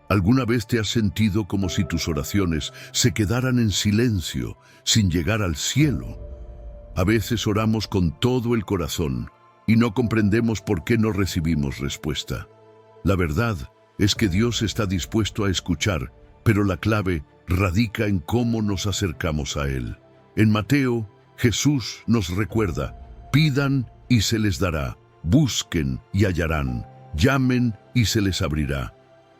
¿Alguna vez te has sentido como si tus oraciones se quedaran en silencio, sin llegar al cielo? A veces oramos con todo el corazón y no comprendemos por qué no recibimos respuesta. La verdad es que Dios está dispuesto a escuchar, pero la clave radica en cómo nos acercamos a Él. En Mateo, Jesús nos recuerda: pidan y se les dará, busquen y hallarán, llamen y se les abrirá.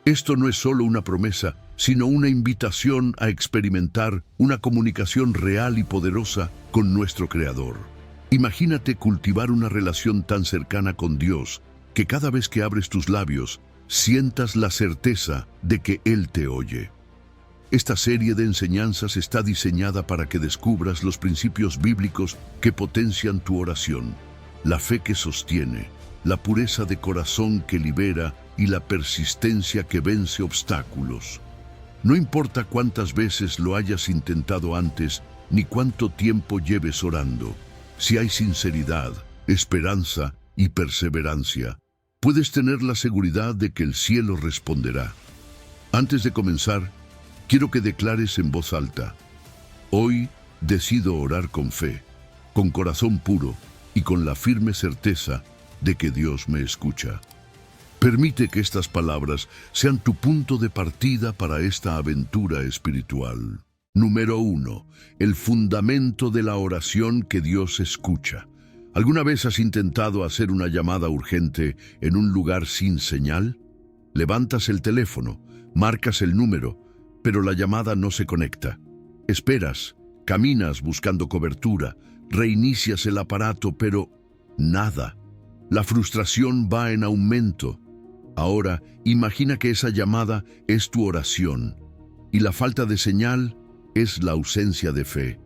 Esto no es solo una promesa, sino una invitación a experimentar una comunicación real y poderosa con nuestro Creador. Imagínate cultivar una relación tan cercana con Dios que cada vez que abres tus labios, sientas la certeza de que Él te oye. Esta serie de enseñanzas está diseñada para que descubras los principios bíblicos que potencian tu oración, la fe que sostiene, la pureza de corazón que libera y la persistencia que vence obstáculos. No importa cuántas veces lo hayas intentado antes, ni cuánto tiempo lleves orando. Si hay sinceridad, esperanza y perseverancia, puedes tener la seguridad de que el cielo responderá. Antes de comenzar, quiero que declares en voz alta: hoy decido orar con fe, con corazón puro y con la firme certeza de que Dios me escucha. Permite que estas palabras sean tu punto de partida para esta aventura espiritual. Número 1. El fundamento de la oración que Dios escucha. ¿Alguna vez has intentado hacer una llamada urgente en un lugar sin señal? Levantas el teléfono, marcas el número, pero la llamada no se conecta. Esperas, caminas buscando cobertura, reinicias el aparato, pero nada. La frustración va en aumento. Ahora, imagina que esa llamada es tu oración y la falta de señal es la ausencia de fe.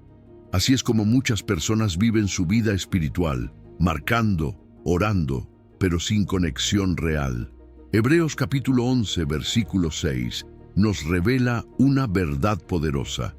Así es como muchas personas viven su vida espiritual, marcando, orando, pero sin conexión real. Hebreos capítulo 11, versículo 6, nos revela una verdad poderosa.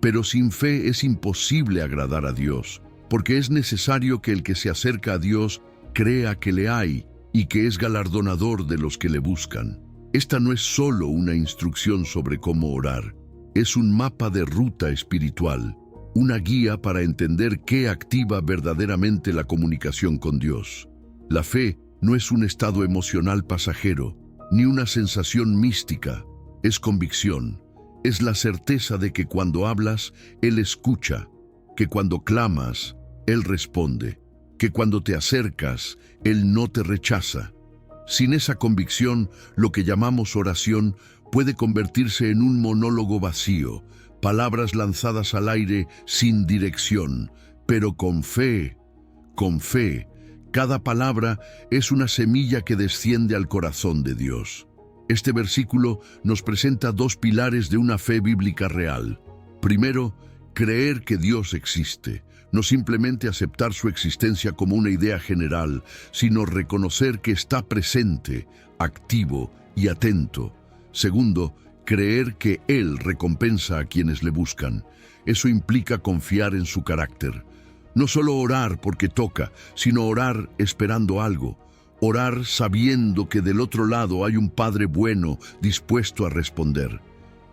Pero sin fe es imposible agradar a Dios, porque es necesario que el que se acerca a Dios crea que le hay y que es galardonador de los que le buscan. Esta no es solo una instrucción sobre cómo orar, es un mapa de ruta espiritual, una guía para entender qué activa verdaderamente la comunicación con Dios. La fe no es un estado emocional pasajero, ni una sensación mística, es convicción, es la certeza de que cuando hablas, Él escucha, que cuando clamas, Él responde, que cuando te acercas, Él no te rechaza. Sin esa convicción, lo que llamamos oración puede convertirse en un monólogo vacío, palabras lanzadas al aire sin dirección, pero con fe, cada palabra es una semilla que desciende al corazón de Dios. Este versículo nos presenta dos pilares de una fe bíblica real. Primero, creer que Dios existe. No simplemente aceptar su existencia como una idea general, sino reconocer que está presente, activo y atento. Segundo, creer que Él recompensa a quienes le buscan. Eso implica confiar en su carácter. No solo orar porque toca, sino orar esperando algo. Orar sabiendo que del otro lado hay un Padre bueno dispuesto a responder.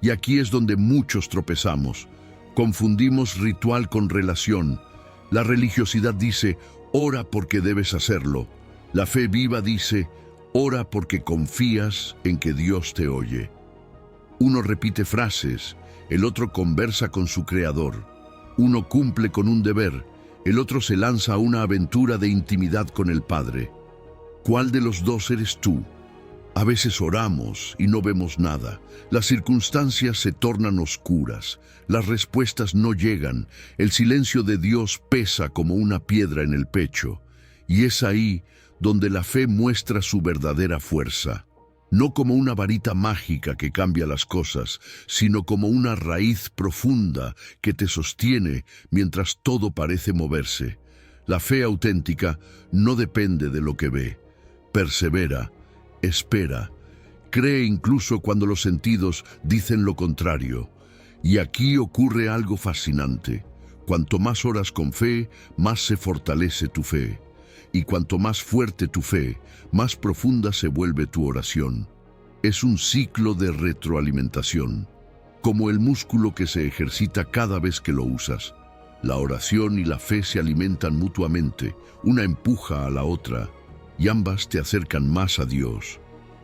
Y aquí es donde muchos tropezamos. Confundimos ritual con relación. La religiosidad dice, ora porque debes hacerlo. La fe viva dice, ora porque confías en que Dios te oye. Uno repite frases, el otro conversa con su Creador. Uno cumple con un deber, el otro se lanza a una aventura de intimidad con el Padre. ¿Cuál de los dos eres tú? A veces oramos y no vemos nada. Las circunstancias se tornan oscuras. Las respuestas no llegan. El silencio de Dios pesa como una piedra en el pecho. Y es ahí donde la fe muestra su verdadera fuerza. No como una varita mágica que cambia las cosas, sino como una raíz profunda que te sostiene mientras todo parece moverse. La fe auténtica no depende de lo que ve. Persevera. Espera, cree incluso cuando los sentidos dicen lo contrario. Y aquí ocurre algo fascinante. Cuanto más oras con fe, más se fortalece tu fe. Y cuanto más fuerte tu fe, más profunda se vuelve tu oración. Es un ciclo de retroalimentación, como el músculo que se ejercita cada vez que lo usas. La oración y la fe se alimentan mutuamente, una empuja a la otra, y ambas te acercan más a Dios.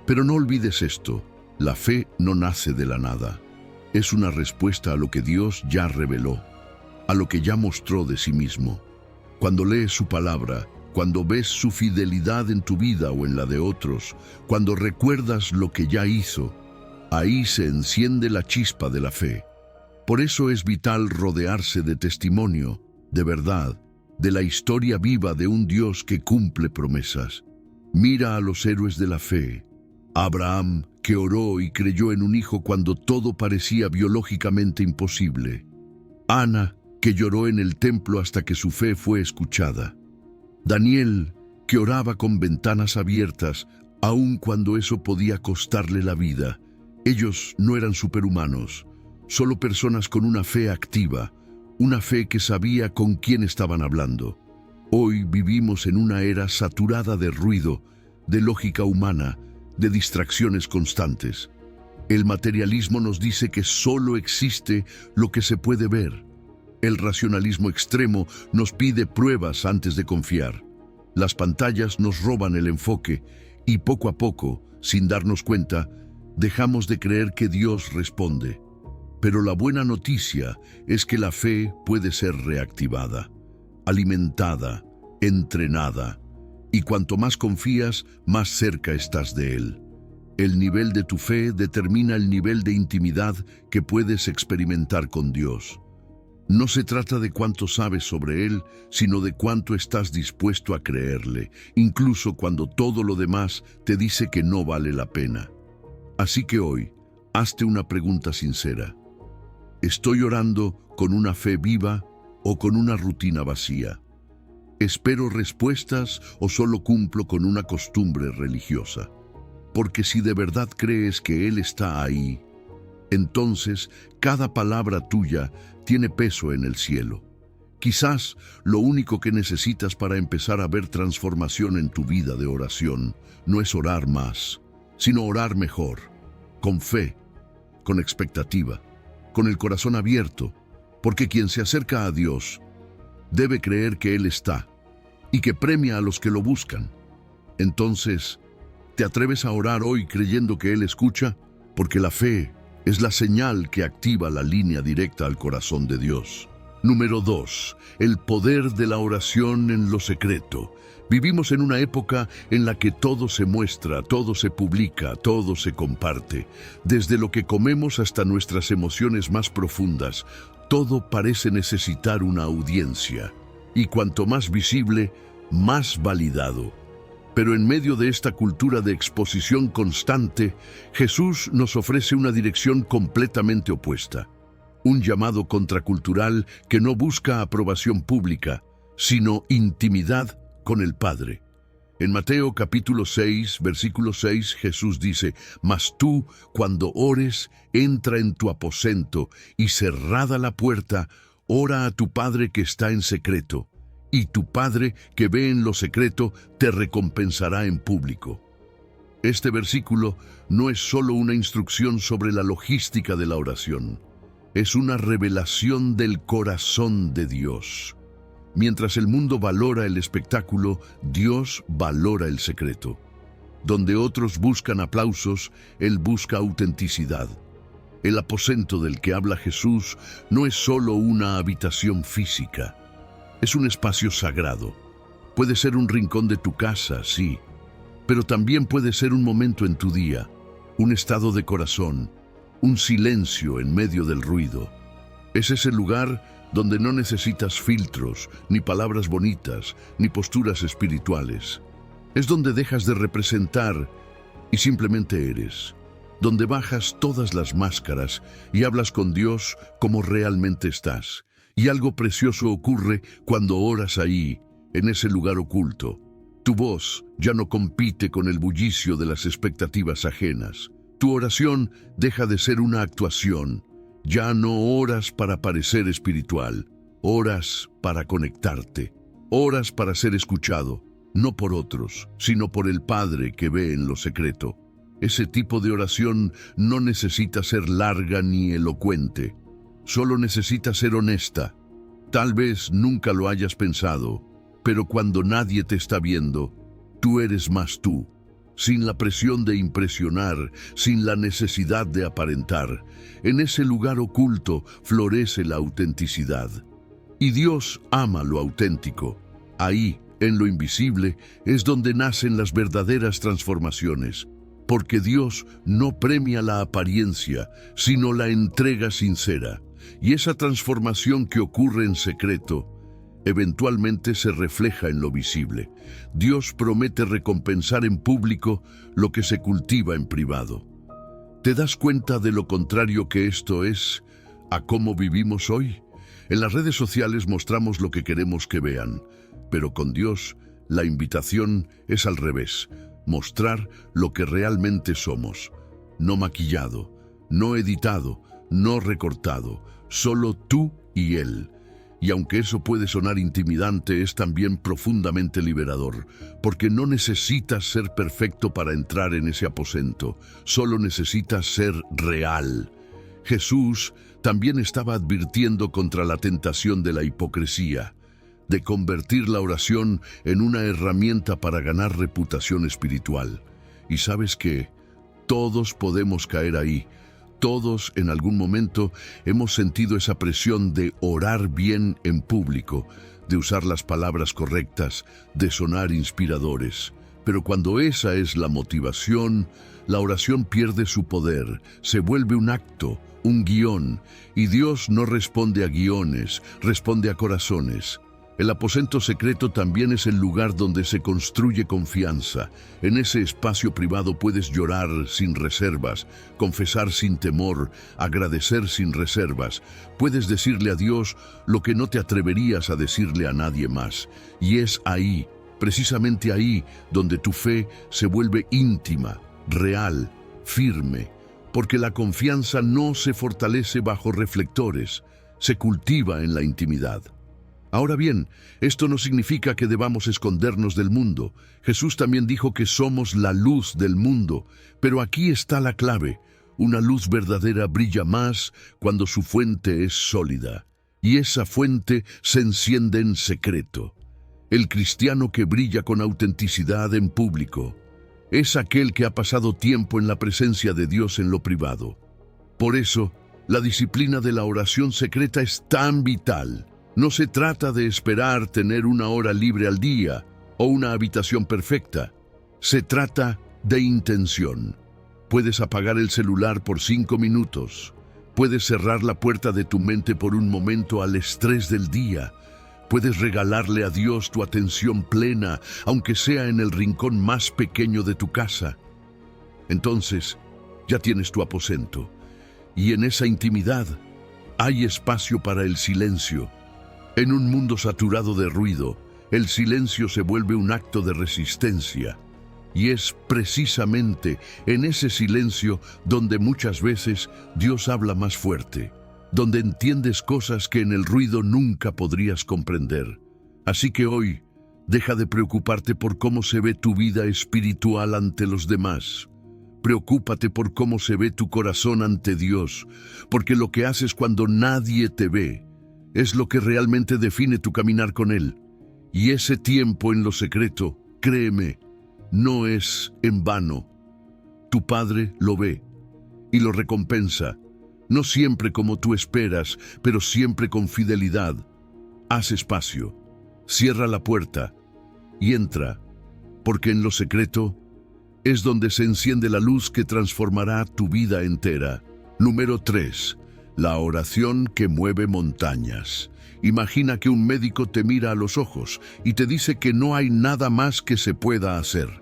Pero no olvides esto, la fe no nace de la nada. Es una respuesta a lo que Dios ya reveló, a lo que ya mostró de sí mismo. Cuando lees su palabra, cuando ves su fidelidad en tu vida o en la de otros, cuando recuerdas lo que ya hizo, ahí se enciende la chispa de la fe. Por eso es vital rodearse de testimonio, de verdad, de la historia viva de un Dios que cumple promesas. Mira a los héroes de la fe. Abraham, que oró y creyó en un hijo cuando todo parecía biológicamente imposible. Ana, que lloró en el templo hasta que su fe fue escuchada. Daniel, que oraba con ventanas abiertas, aun cuando eso podía costarle la vida. Ellos no eran superhumanos, solo personas con una fe activa, una fe que sabía con quién estaban hablando. Hoy vivimos en una era saturada de ruido, de lógica humana, de distracciones constantes. El materialismo nos dice que solo existe lo que se puede ver. El racionalismo extremo nos pide pruebas antes de confiar. Las pantallas nos roban el enfoque y poco a poco, sin darnos cuenta, dejamos de creer que Dios responde. Pero la buena noticia es que la fe puede ser reactivada, alimentada, entrenada, y cuanto más confías, más cerca estás de Él. El nivel de tu fe determina el nivel de intimidad que puedes experimentar con Dios. No se trata de cuánto sabes sobre Él, sino de cuánto estás dispuesto a creerle, incluso cuando todo lo demás te dice que no vale la pena. Así que hoy, hazte una pregunta sincera. ¿Estoy orando con una fe viva o con una rutina vacía? ¿Espero respuestas o solo cumplo con una costumbre religiosa? Porque si de verdad crees que Él está ahí, entonces cada palabra tuya tiene peso en el cielo. Quizás lo único que necesitas para empezar a ver transformación en tu vida de oración no es orar más, sino orar mejor, con fe, con expectativa, con el corazón abierto, porque quien se acerca a Dios debe creer que Él está y que premia a los que lo buscan. Entonces, ¿te atreves a orar hoy creyendo que Él escucha? Porque la fe es la señal que activa la línea directa al corazón de Dios. Número 2. El poder de la oración en lo secreto. Vivimos en una época en la que todo se muestra, todo se publica, todo se comparte. Desde lo que comemos hasta nuestras emociones más profundas, todo parece necesitar una audiencia. Y cuanto más visible, más validado. Pero en medio de esta cultura de exposición constante, Jesús nos ofrece una dirección completamente opuesta. Un llamado contracultural que no busca aprobación pública, sino intimidad con el Padre. En Mateo capítulo 6, versículo 6, Jesús dice: «Mas tú, cuando ores, entra en tu aposento y cerrada la puerta, ora a tu Padre que está en secreto. Y tu Padre que ve en lo secreto te recompensará en público». Este versículo no es solo una instrucción sobre la logística de la oración, es una revelación del corazón de Dios. Mientras el mundo valora el espectáculo, Dios valora el secreto. Donde otros buscan aplausos, Él busca autenticidad. El aposento del que habla Jesús no es solo una habitación física. Es un espacio sagrado. Puede ser un rincón de tu casa, sí, pero también puede ser un momento en tu día, un estado de corazón, un silencio en medio del ruido. Es ese lugar donde no necesitas filtros, ni palabras bonitas, ni posturas espirituales. Es donde dejas de representar y simplemente eres. Donde bajas todas las máscaras y hablas con Dios como realmente estás. Y algo precioso ocurre cuando oras ahí, en ese lugar oculto. Tu voz ya no compite con el bullicio de las expectativas ajenas. Tu oración deja de ser una actuación. Ya no oras para parecer espiritual. Oras para conectarte. Oras para ser escuchado, no por otros, sino por el Padre que ve en lo secreto. Ese tipo de oración no necesita ser larga ni elocuente, solo necesita ser honesta. Tal vez nunca lo hayas pensado, pero cuando nadie te está viendo, tú eres más tú, sin la presión de impresionar, sin la necesidad de aparentar. En ese lugar oculto florece la autenticidad. Y Dios ama lo auténtico. Ahí, en lo invisible, es donde nacen las verdaderas transformaciones. Porque Dios no premia la apariencia, sino la entrega sincera. Y esa transformación que ocurre en secreto, eventualmente se refleja en lo visible. Dios promete recompensar en público lo que se cultiva en privado. ¿Te das cuenta de lo contrario que esto es a cómo vivimos hoy? En las redes sociales mostramos lo que queremos que vean, pero con Dios la invitación es al revés. Mostrar lo que realmente somos, no maquillado, no editado, no recortado, solo tú y Él. Y aunque eso puede sonar intimidante, es también profundamente liberador, porque no necesitas ser perfecto para entrar en ese aposento, solo necesitas ser real. Jesús también estaba advirtiendo contra la tentación de la hipocresía, de convertir la oración en una herramienta para ganar reputación espiritual. Y sabes qué, todos podemos caer ahí. Todos en algún momento hemos sentido esa presión de orar bien en público, de usar las palabras correctas, de sonar inspiradores. Pero cuando esa es la motivación, la oración pierde su poder, se vuelve un acto, un guión, y Dios no responde a guiones, responde a corazones. El aposento secreto también es el lugar donde se construye confianza. En ese espacio privado puedes llorar sin reservas, confesar sin temor, agradecer sin reservas. Puedes decirle a Dios lo que no te atreverías a decirle a nadie más. Y es ahí, precisamente ahí, donde tu fe se vuelve íntima, real, firme. Porque la confianza no se fortalece bajo reflectores, se cultiva en la intimidad. Ahora bien, esto no significa que debamos escondernos del mundo. Jesús también dijo que somos la luz del mundo, pero aquí está la clave. Una luz verdadera brilla más cuando su fuente es sólida, y esa fuente se enciende en secreto. El cristiano que brilla con autenticidad en público es aquel que ha pasado tiempo en la presencia de Dios en lo privado. Por eso, la disciplina de la oración secreta es tan vital. No se trata de esperar tener una hora libre al día o una habitación perfecta. Se trata de intención. Puedes apagar el celular por 5 minutos. Puedes cerrar la puerta de tu mente por un momento al estrés del día. Puedes regalarle a Dios tu atención plena, aunque sea en el rincón más pequeño de tu casa. Entonces, ya tienes tu aposento. Y en esa intimidad hay espacio para el silencio. En un mundo saturado de ruido, el silencio se vuelve un acto de resistencia. Y es precisamente en ese silencio donde muchas veces Dios habla más fuerte, donde entiendes cosas que en el ruido nunca podrías comprender. Así que hoy, deja de preocuparte por cómo se ve tu vida espiritual ante los demás. Preocúpate por cómo se ve tu corazón ante Dios, porque lo que haces cuando nadie te ve es lo que realmente define tu caminar con Él. Y ese tiempo en lo secreto, créeme, no es en vano. Tu Padre lo ve y lo recompensa, no siempre como tú esperas, pero siempre con fidelidad. Haz espacio, cierra la puerta y entra, porque en lo secreto es donde se enciende la luz que transformará tu vida entera. Número 3. La oración que mueve montañas. Imagina que un médico te mira a los ojos y te dice que no hay nada más que se pueda hacer.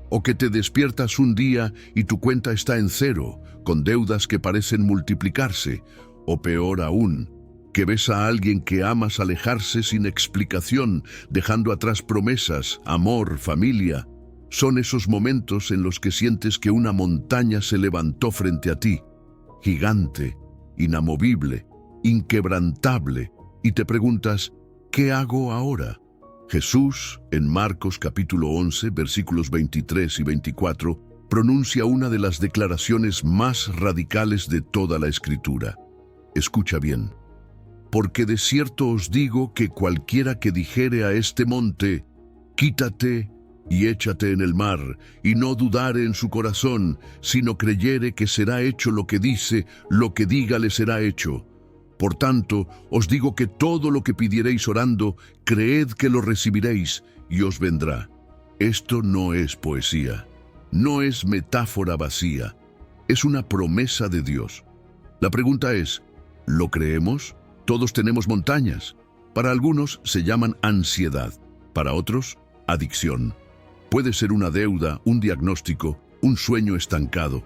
O que te despiertas un día y tu cuenta está en cero, con deudas que parecen multiplicarse. O peor aún, que ves a alguien que amas alejarse sin explicación, dejando atrás promesas, amor, familia. Son esos momentos en los que sientes que una montaña se levantó frente a ti, gigante, inamovible, inquebrantable, y te preguntas, ¿qué hago ahora? Jesús, en Marcos capítulo 11, versículos 23 y 24, pronuncia una de las declaraciones más radicales de toda la Escritura. Escucha bien. Porque de cierto os digo que cualquiera que dijere a este monte, quítate y échate en el mar, y no dudare en su corazón, sino creyere que será hecho lo que dice, lo que diga le será hecho. Por tanto, os digo que todo lo que pidiereis orando, creed que lo recibiréis, y os vendrá. Esto no es poesía, no es metáfora vacía, es una promesa de Dios. La pregunta es, ¿lo creemos? Todos tenemos montañas. Para algunos se llaman ansiedad, para otros, adicción. Puede ser una deuda, un diagnóstico, un sueño estancado.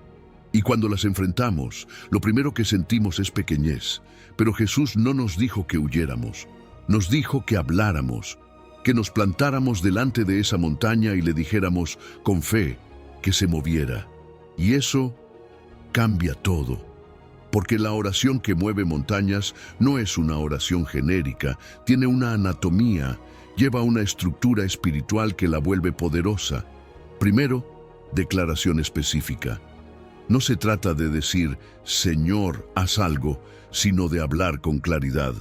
Y cuando las enfrentamos, lo primero que sentimos es pequeñez. Pero Jesús no nos dijo que huyéramos, nos dijo que habláramos, que nos plantáramos delante de esa montaña y le dijéramos con fe que se moviera. Y eso cambia todo. Porque la oración que mueve montañas no es una oración genérica, tiene una anatomía, lleva una estructura espiritual que la vuelve poderosa. Primero, declaración específica. No se trata de decir, Señor, haz algo, sino de hablar con claridad,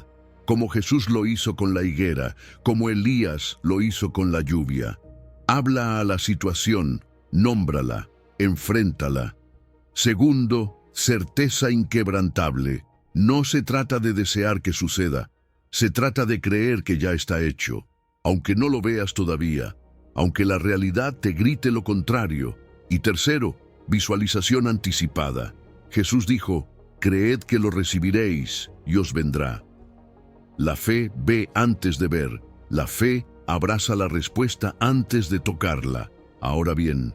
como Jesús lo hizo con la higuera, como Elías lo hizo con la lluvia. Habla a la situación, nómbrala, enfréntala. Segundo, certeza inquebrantable. No se trata de desear que suceda, se trata de creer que ya está hecho, aunque no lo veas todavía, aunque la realidad te grite lo contrario. Y tercero, visualización anticipada. Jesús dijo, creed que lo recibiréis y os vendrá. La fe ve antes de ver, la fe abraza la respuesta antes de tocarla. Ahora bien,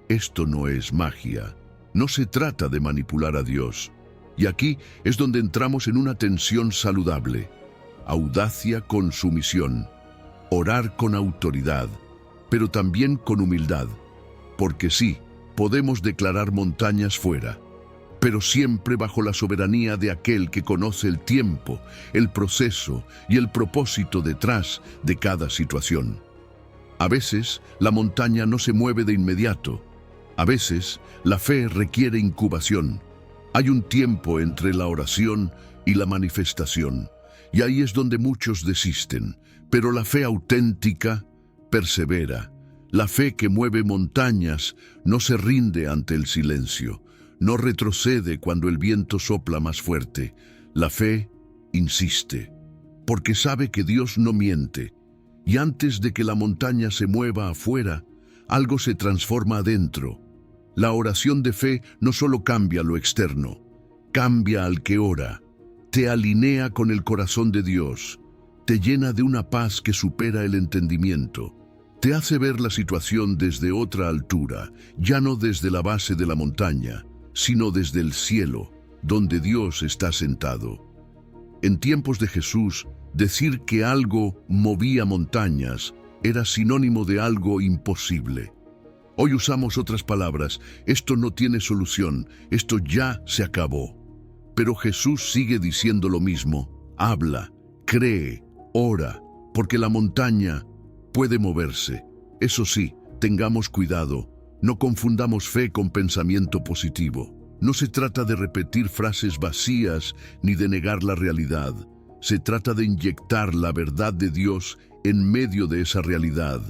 esto no es magia. No se trata de manipular a Dios. Y aquí es donde entramos en una tensión saludable. Audacia con sumisión. Orar con autoridad, pero también con humildad. Porque sí, podemos declarar montañas fuera, pero siempre bajo la soberanía de aquel que conoce el tiempo, el proceso y el propósito detrás de cada situación. A veces, la montaña no se mueve de inmediato. A veces, la fe requiere incubación. Hay un tiempo entre la oración y la manifestación, y ahí es donde muchos desisten. Pero la fe auténtica persevera. La fe que mueve montañas no se rinde ante el silencio, no retrocede cuando el viento sopla más fuerte. La fe insiste, porque sabe que Dios no miente, y antes de que la montaña se mueva afuera, algo se transforma adentro. La oración de fe no solo cambia lo externo, cambia al que ora, te alinea con el corazón de Dios, te llena de una paz que supera el entendimiento. Te hace ver la situación desde otra altura, ya no desde la base de la montaña, sino desde el cielo, donde Dios está sentado. En tiempos de Jesús, decir que algo movía montañas era sinónimo de algo imposible. Hoy usamos otras palabras, esto no tiene solución, esto ya se acabó. Pero Jesús sigue diciendo lo mismo, habla, cree, ora, porque la montaña puede moverse. Eso sí, tengamos cuidado, no confundamos fe con pensamiento positivo. No se trata de repetir frases vacías ni de negar la realidad. Se trata de inyectar la verdad de Dios en medio de esa realidad.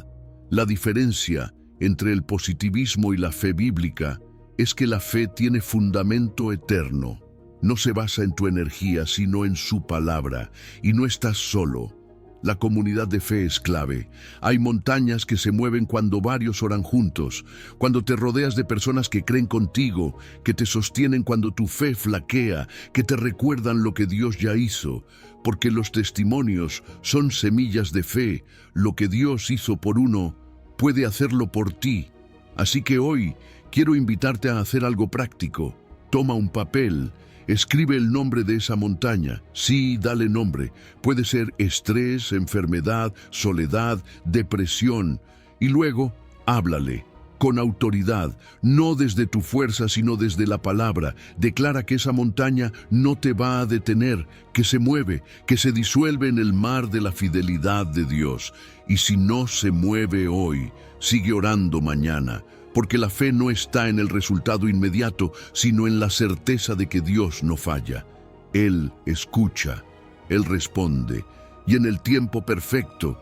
La diferencia entre el positivismo y la fe bíblica es que la fe tiene fundamento eterno. No se basa en tu energía, sino en su palabra, y no estás solo. La comunidad de fe es clave. Hay montañas que se mueven cuando varios oran juntos, cuando te rodeas de personas que creen contigo, que te sostienen cuando tu fe flaquea, que te recuerdan lo que Dios ya hizo, porque los testimonios son semillas de fe. Lo que Dios hizo por uno, puede hacerlo por ti. Así que hoy quiero invitarte a hacer algo práctico. Toma un papel. Escribe el nombre de esa montaña. Sí, dale nombre. Puede ser estrés, enfermedad, soledad, depresión. Y luego, háblale, con autoridad, no desde tu fuerza, sino desde la palabra. Declara que esa montaña no te va a detener, que se mueve, que se disuelve en el mar de la fidelidad de Dios. Y si no se mueve hoy, sigue orando mañana, porque la fe no está en el resultado inmediato, sino en la certeza de que Dios no falla. Él escucha, Él responde, y en el tiempo perfecto,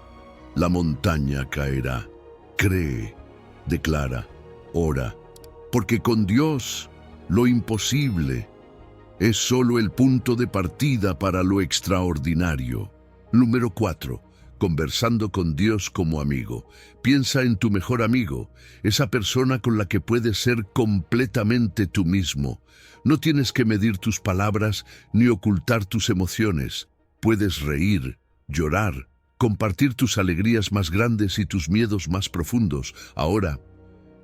la montaña caerá. Cree, declara, ora, porque con Dios lo imposible es solo el punto de partida para lo extraordinario. Número 4. Conversando con Dios como amigo. Piensa en tu mejor amigo, esa persona con la que puedes ser completamente tú mismo. No tienes que medir tus palabras ni ocultar tus emociones. Puedes reír, llorar, compartir tus alegrías más grandes y tus miedos más profundos. Ahora,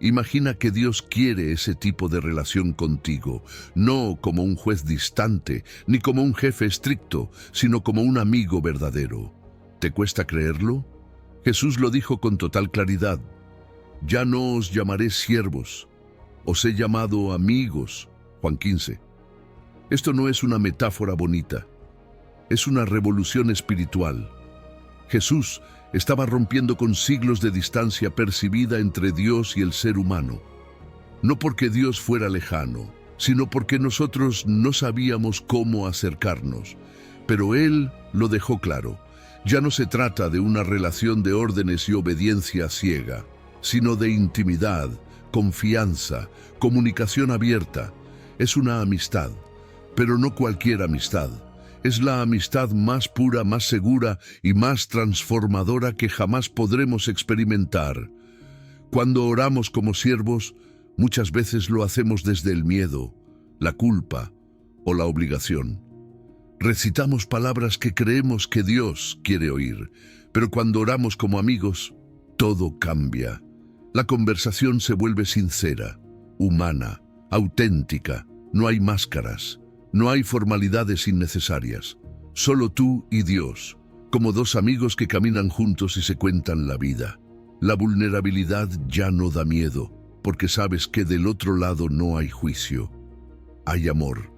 imagina que Dios quiere ese tipo de relación contigo, no como un juez distante, ni como un jefe estricto, sino como un amigo verdadero. ¿Te cuesta creerlo? Jesús lo dijo con total claridad. Ya no os llamaré siervos, os he llamado amigos. Juan 15. Esto no es una metáfora bonita, es una revolución espiritual. Jesús estaba rompiendo con siglos de distancia percibida entre Dios y el ser humano. No porque Dios fuera lejano, sino porque nosotros no sabíamos cómo acercarnos. Pero Él lo dejó claro. Ya no se trata de una relación de órdenes y obediencia ciega, sino de intimidad, confianza, comunicación abierta. Es una amistad, pero no cualquier amistad. Es la amistad más pura, más segura y más transformadora que jamás podremos experimentar. Cuando oramos como siervos, muchas veces lo hacemos desde el miedo, la culpa o la obligación. Recitamos palabras que creemos que Dios quiere oír, pero cuando oramos como amigos, todo cambia. La conversación se vuelve sincera, humana, auténtica. No hay máscaras, no hay formalidades innecesarias. Solo tú y Dios, como dos amigos que caminan juntos y se cuentan la vida. La vulnerabilidad ya no da miedo, porque sabes que del otro lado no hay juicio, hay amor.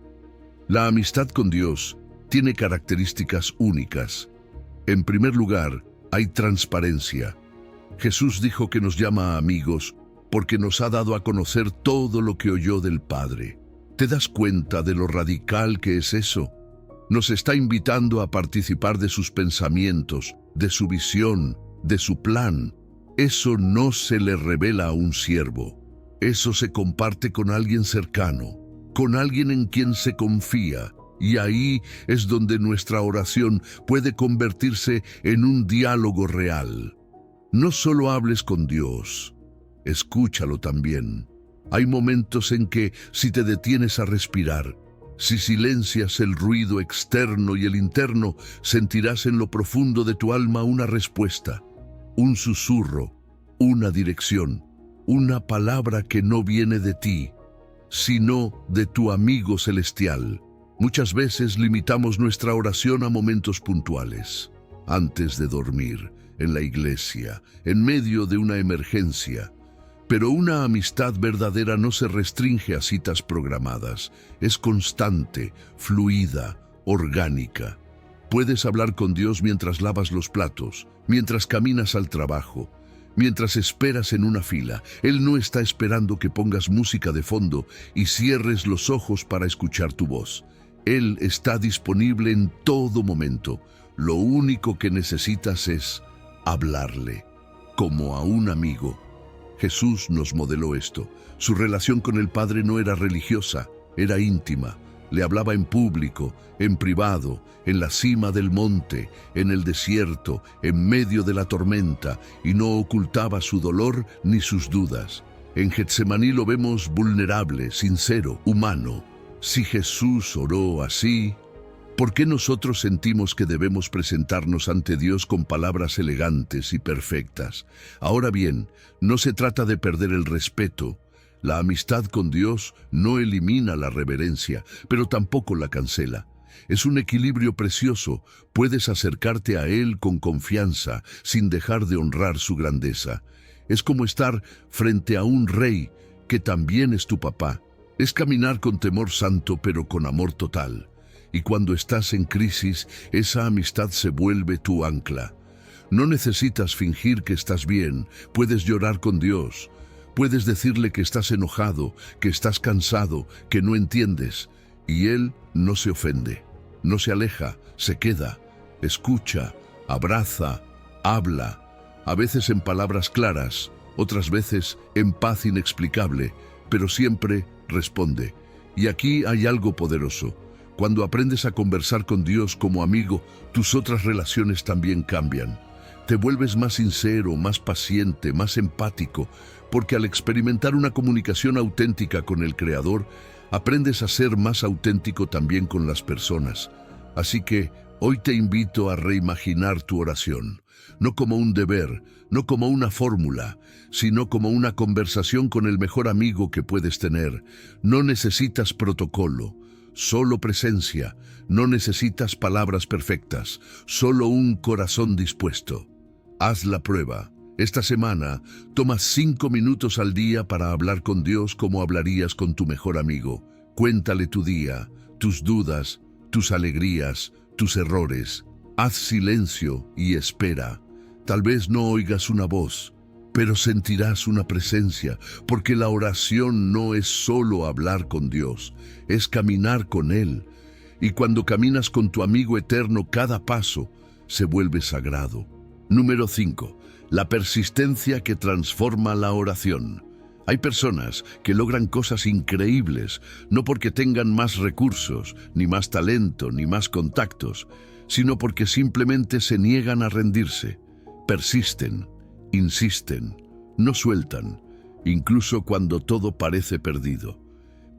La amistad con Dios tiene características únicas. En primer lugar, hay transparencia. Jesús dijo que nos llama amigos porque nos ha dado a conocer todo lo que oyó del Padre. ¿Te das cuenta de lo radical que es eso? Nos está invitando a participar de sus pensamientos, de su visión, de su plan. Eso no se le revela a un siervo. Eso se comparte con alguien cercano, con alguien en quien se confía. Y ahí es donde nuestra oración puede convertirse en un diálogo real. No solo hables con Dios, escúchalo también. Hay momentos en que, si te detienes a respirar, si silencias el ruido externo y el interno, sentirás en lo profundo de tu alma una respuesta, un susurro, una dirección, una palabra que no viene de ti, sino de tu amigo celestial. Muchas veces limitamos nuestra oración a momentos puntuales, antes de dormir, en la iglesia, en medio de una emergencia. Pero una amistad verdadera no se restringe a citas programadas, es constante, fluida, orgánica. Puedes hablar con Dios mientras lavas los platos, mientras caminas al trabajo, mientras esperas en una fila. Él no está esperando que pongas música de fondo y cierres los ojos para escuchar tu voz. Él está disponible en todo momento. Lo único que necesitas es hablarle, como a un amigo. Jesús nos modeló esto. Su relación con el Padre no era religiosa, era íntima. Le hablaba en público, en privado, en la cima del monte, en el desierto, en medio de la tormenta, y no ocultaba su dolor ni sus dudas. En Getsemaní lo vemos vulnerable, sincero, humano. Si Jesús oró así, ¿por qué nosotros sentimos que debemos presentarnos ante Dios con palabras elegantes y perfectas? Ahora bien, no se trata de perder el respeto. La amistad con Dios no elimina la reverencia, pero tampoco la cancela. Es un equilibrio precioso. Puedes acercarte a Él con confianza, sin dejar de honrar su grandeza. Es como estar frente a un rey que también es tu papá. Es caminar con temor santo, pero con amor total. Y cuando estás en crisis, esa amistad se vuelve tu ancla. No necesitas fingir que estás bien, puedes llorar con Dios, Puedes decirle que estás enojado, que estás cansado, que no entiendes, y Él no se ofende, no se aleja, se queda, escucha, abraza, habla, a veces en palabras claras, otras veces en paz inexplicable, pero siempre responde. Y aquí hay algo poderoso. Cuando aprendes a conversar con Dios como amigo, tus otras relaciones también cambian. Te vuelves más sincero, más paciente, más empático, porque al experimentar una comunicación auténtica con el Creador, aprendes a ser más auténtico también con las personas. Así que hoy te invito a reimaginar tu oración, no como un deber, no como una fórmula, sino como una conversación con el mejor amigo que puedes tener. No necesitas protocolo, solo presencia, no necesitas palabras perfectas, solo un corazón dispuesto. Haz la prueba. Esta semana, toma 5 minutos al día para hablar con Dios como hablarías con tu mejor amigo. Cuéntale tu día, tus dudas, tus alegrías, tus errores. Haz silencio y espera. Tal vez no oigas una voz, pero sentirás una presencia, porque la oración no es solo hablar con Dios, es caminar con Él. Y cuando caminas con tu amigo eterno, cada paso se vuelve sagrado. Número 5. La persistencia que transforma la oración. Hay personas que logran cosas increíbles, no porque tengan más recursos, ni más talento, ni más contactos, sino porque simplemente se niegan a rendirse. Persisten, insisten, no sueltan, incluso cuando todo parece perdido.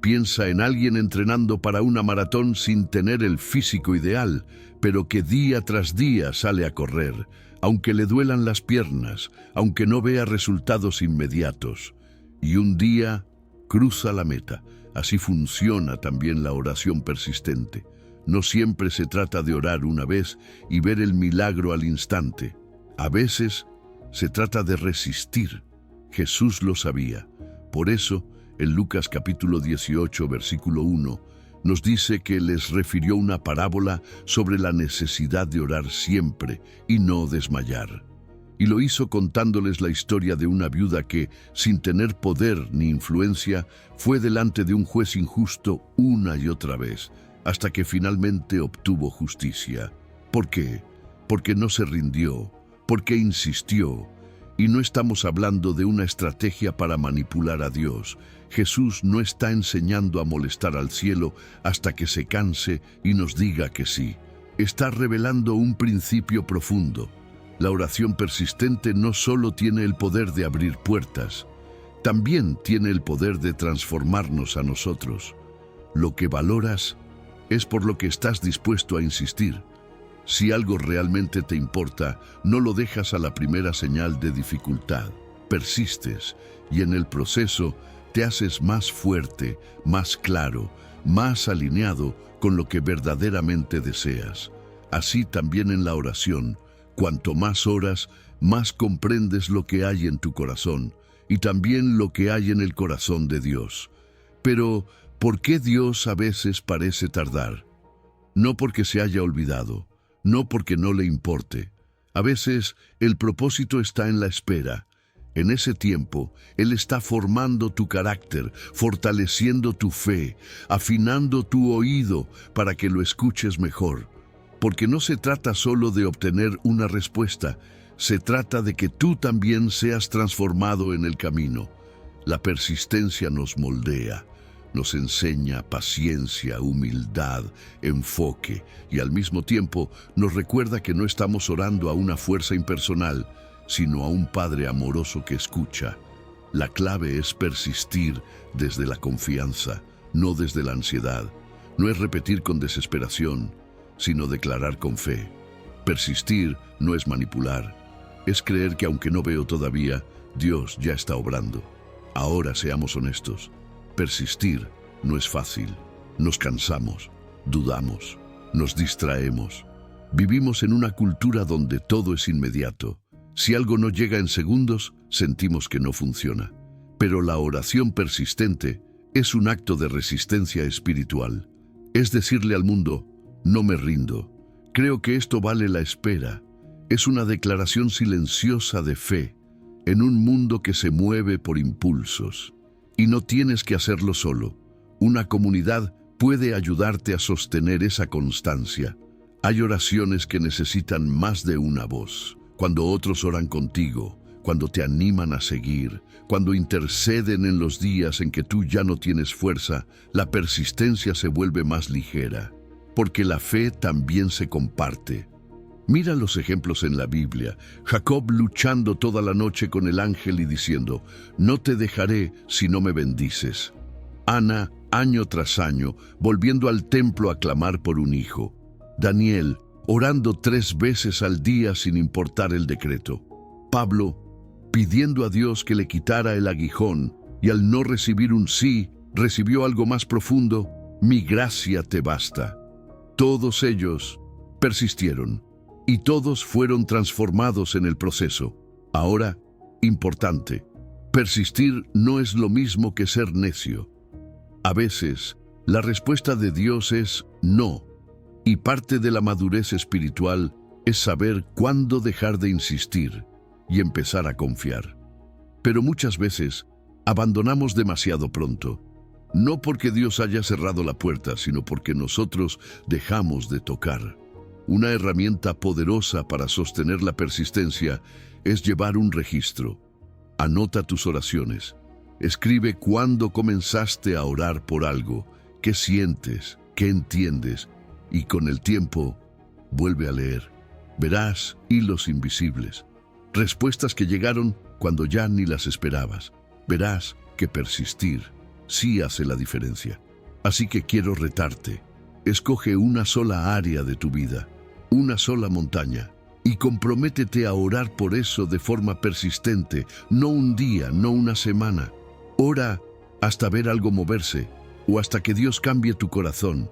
Piensa en alguien entrenando para una maratón sin tener el físico ideal, pero que día tras día sale a correr, aunque le duelan las piernas, aunque no vea resultados inmediatos. Y un día cruza la meta. Así funciona también la oración persistente. No siempre se trata de orar una vez y ver el milagro al instante. A veces se trata de resistir. Jesús lo sabía. Por eso, en Lucas capítulo 18, versículo 1, nos dice que les refirió una parábola sobre la necesidad de orar siempre y no desmayar. Y lo hizo contándoles la historia de una viuda que, sin tener poder ni influencia, fue delante de un juez injusto una y otra vez, hasta que finalmente obtuvo justicia. ¿Por qué? Porque no se rindió, porque insistió. Y no estamos hablando de una estrategia para manipular a Dios. Jesús no está enseñando a molestar al cielo hasta que se canse y nos diga que sí. Está revelando un principio profundo. La oración persistente no solo tiene el poder de abrir puertas, también tiene el poder de transformarnos a nosotros. Lo que valoras es por lo que estás dispuesto a insistir. Si algo realmente te importa, no lo dejas a la primera señal de dificultad. Persistes y en el proceso te haces más fuerte, más claro, más alineado con lo que verdaderamente deseas. Así también en la oración, cuanto más oras, más comprendes lo que hay en tu corazón y también lo que hay en el corazón de Dios. Pero, ¿por qué Dios a veces parece tardar? No porque se haya olvidado, no porque no le importe. A veces el propósito está en la espera. En ese tiempo, Él está formando tu carácter, fortaleciendo tu fe, afinando tu oído para que lo escuches mejor. Porque no se trata solo de obtener una respuesta, se trata de que tú también seas transformado en el camino. La persistencia nos moldea, nos enseña paciencia, humildad, enfoque y al mismo tiempo nos recuerda que no estamos orando a una fuerza impersonal, sino a un Padre amoroso que escucha. La clave es persistir desde la confianza, no desde la ansiedad. No es repetir con desesperación, sino declarar con fe. Persistir no es manipular, es creer que aunque no veo todavía, Dios ya está obrando. Ahora seamos honestos. Persistir no es fácil. Nos cansamos, dudamos, nos distraemos. Vivimos en una cultura donde todo es inmediato. Si algo no llega en segundos, sentimos que no funciona. Pero la oración persistente es un acto de resistencia espiritual. Es decirle al mundo, no me rindo. Creo que esto vale la espera. Es una declaración silenciosa de fe. en un mundo que se mueve por impulsos. Y no tienes que hacerlo solo. Una comunidad puede ayudarte a sostener esa constancia. Hay oraciones que necesitan más de una voz. Cuando otros oran contigo, cuando te animan a seguir, cuando interceden en los días en que tú ya no tienes fuerza, la persistencia se vuelve más ligera, porque la fe también se comparte. Mira los ejemplos en la Biblia. Jacob luchando toda la noche con el ángel y diciendo, no te dejaré si no me bendices. Ana, año tras año, volviendo al templo a clamar por un hijo. Daniel, orando 3 veces al día sin importar el decreto. Pablo, pidiendo a Dios que le quitara el aguijón, y al no recibir un sí, recibió algo más profundo, mi gracia te basta. Todos ellos persistieron, y todos fueron transformados en el proceso. Ahora, importante, persistir no es lo mismo que ser necio. A veces, la respuesta de Dios es no, y parte de la madurez espiritual es saber cuándo dejar de insistir y empezar a confiar. Pero muchas veces abandonamos demasiado pronto, no porque Dios haya cerrado la puerta, sino porque nosotros dejamos de tocar. Una herramienta poderosa para sostener la persistencia es llevar un registro. Anota tus oraciones. Escribe cuándo comenzaste a orar por algo, qué sientes, qué entiendes, y con el tiempo vuelve a leer. Verás hilos invisibles, respuestas que llegaron cuando ya ni las esperabas. Verás que persistir sí hace la diferencia. Así que quiero retarte. Escoge una sola área de tu vida, una sola montaña, y comprométete a orar por eso de forma persistente, no un día, no una semana. Ora hasta ver algo moverse, o hasta que Dios cambie tu corazón.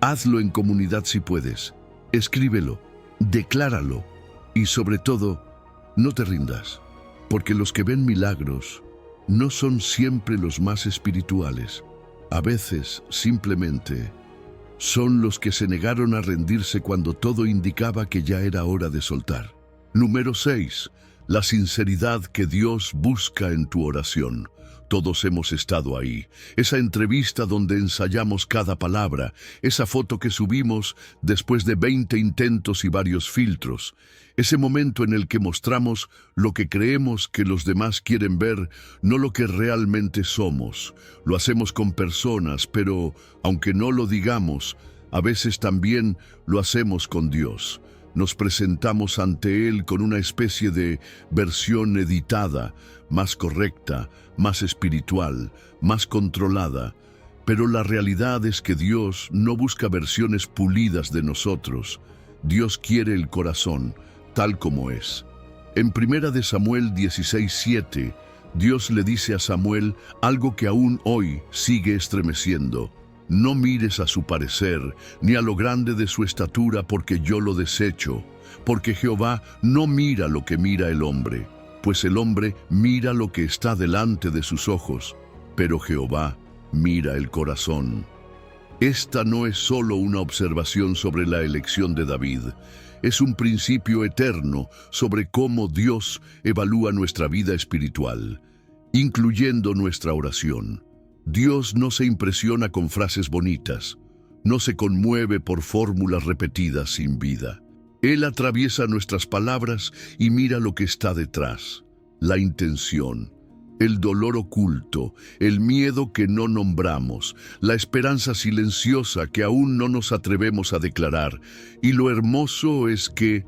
Hazlo en comunidad si puedes. Escríbelo, decláralo, y sobre todo, no te rindas, porque los que ven milagros no son siempre los más espirituales. A veces, simplemente, son los que se negaron a rendirse cuando todo indicaba que ya era hora de soltar. Número 6. La sinceridad que Dios busca en tu oración. Todos hemos estado ahí. Esa entrevista donde ensayamos cada palabra, esa foto que subimos después de 20 intentos y varios filtros, ese momento en el que mostramos lo que creemos que los demás quieren ver, no lo que realmente somos. Lo hacemos con personas, pero aunque no lo digamos, a veces también lo hacemos con Dios. Nos presentamos ante Él con una especie de versión editada, más correcta, más espiritual, más controlada. Pero la realidad es que Dios no busca versiones pulidas de nosotros. Dios quiere el corazón, tal como es. En 1 Samuel 16:7, Dios le dice a Samuel algo que aún hoy sigue estremeciendo. No mires a su parecer, ni a lo grande de su estatura, porque yo lo desecho. Porque Jehová no mira lo que mira el hombre, pues el hombre mira lo que está delante de sus ojos, pero Jehová mira el corazón. Esta no es solo una observación sobre la elección de David, es un principio eterno sobre cómo Dios evalúa nuestra vida espiritual, incluyendo nuestra oración. Dios no se impresiona con frases bonitas, no se conmueve por fórmulas repetidas sin vida. Él atraviesa nuestras palabras y mira lo que está detrás, la intención, el dolor oculto, el miedo que no nombramos, la esperanza silenciosa que aún no nos atrevemos a declarar. Y lo hermoso es que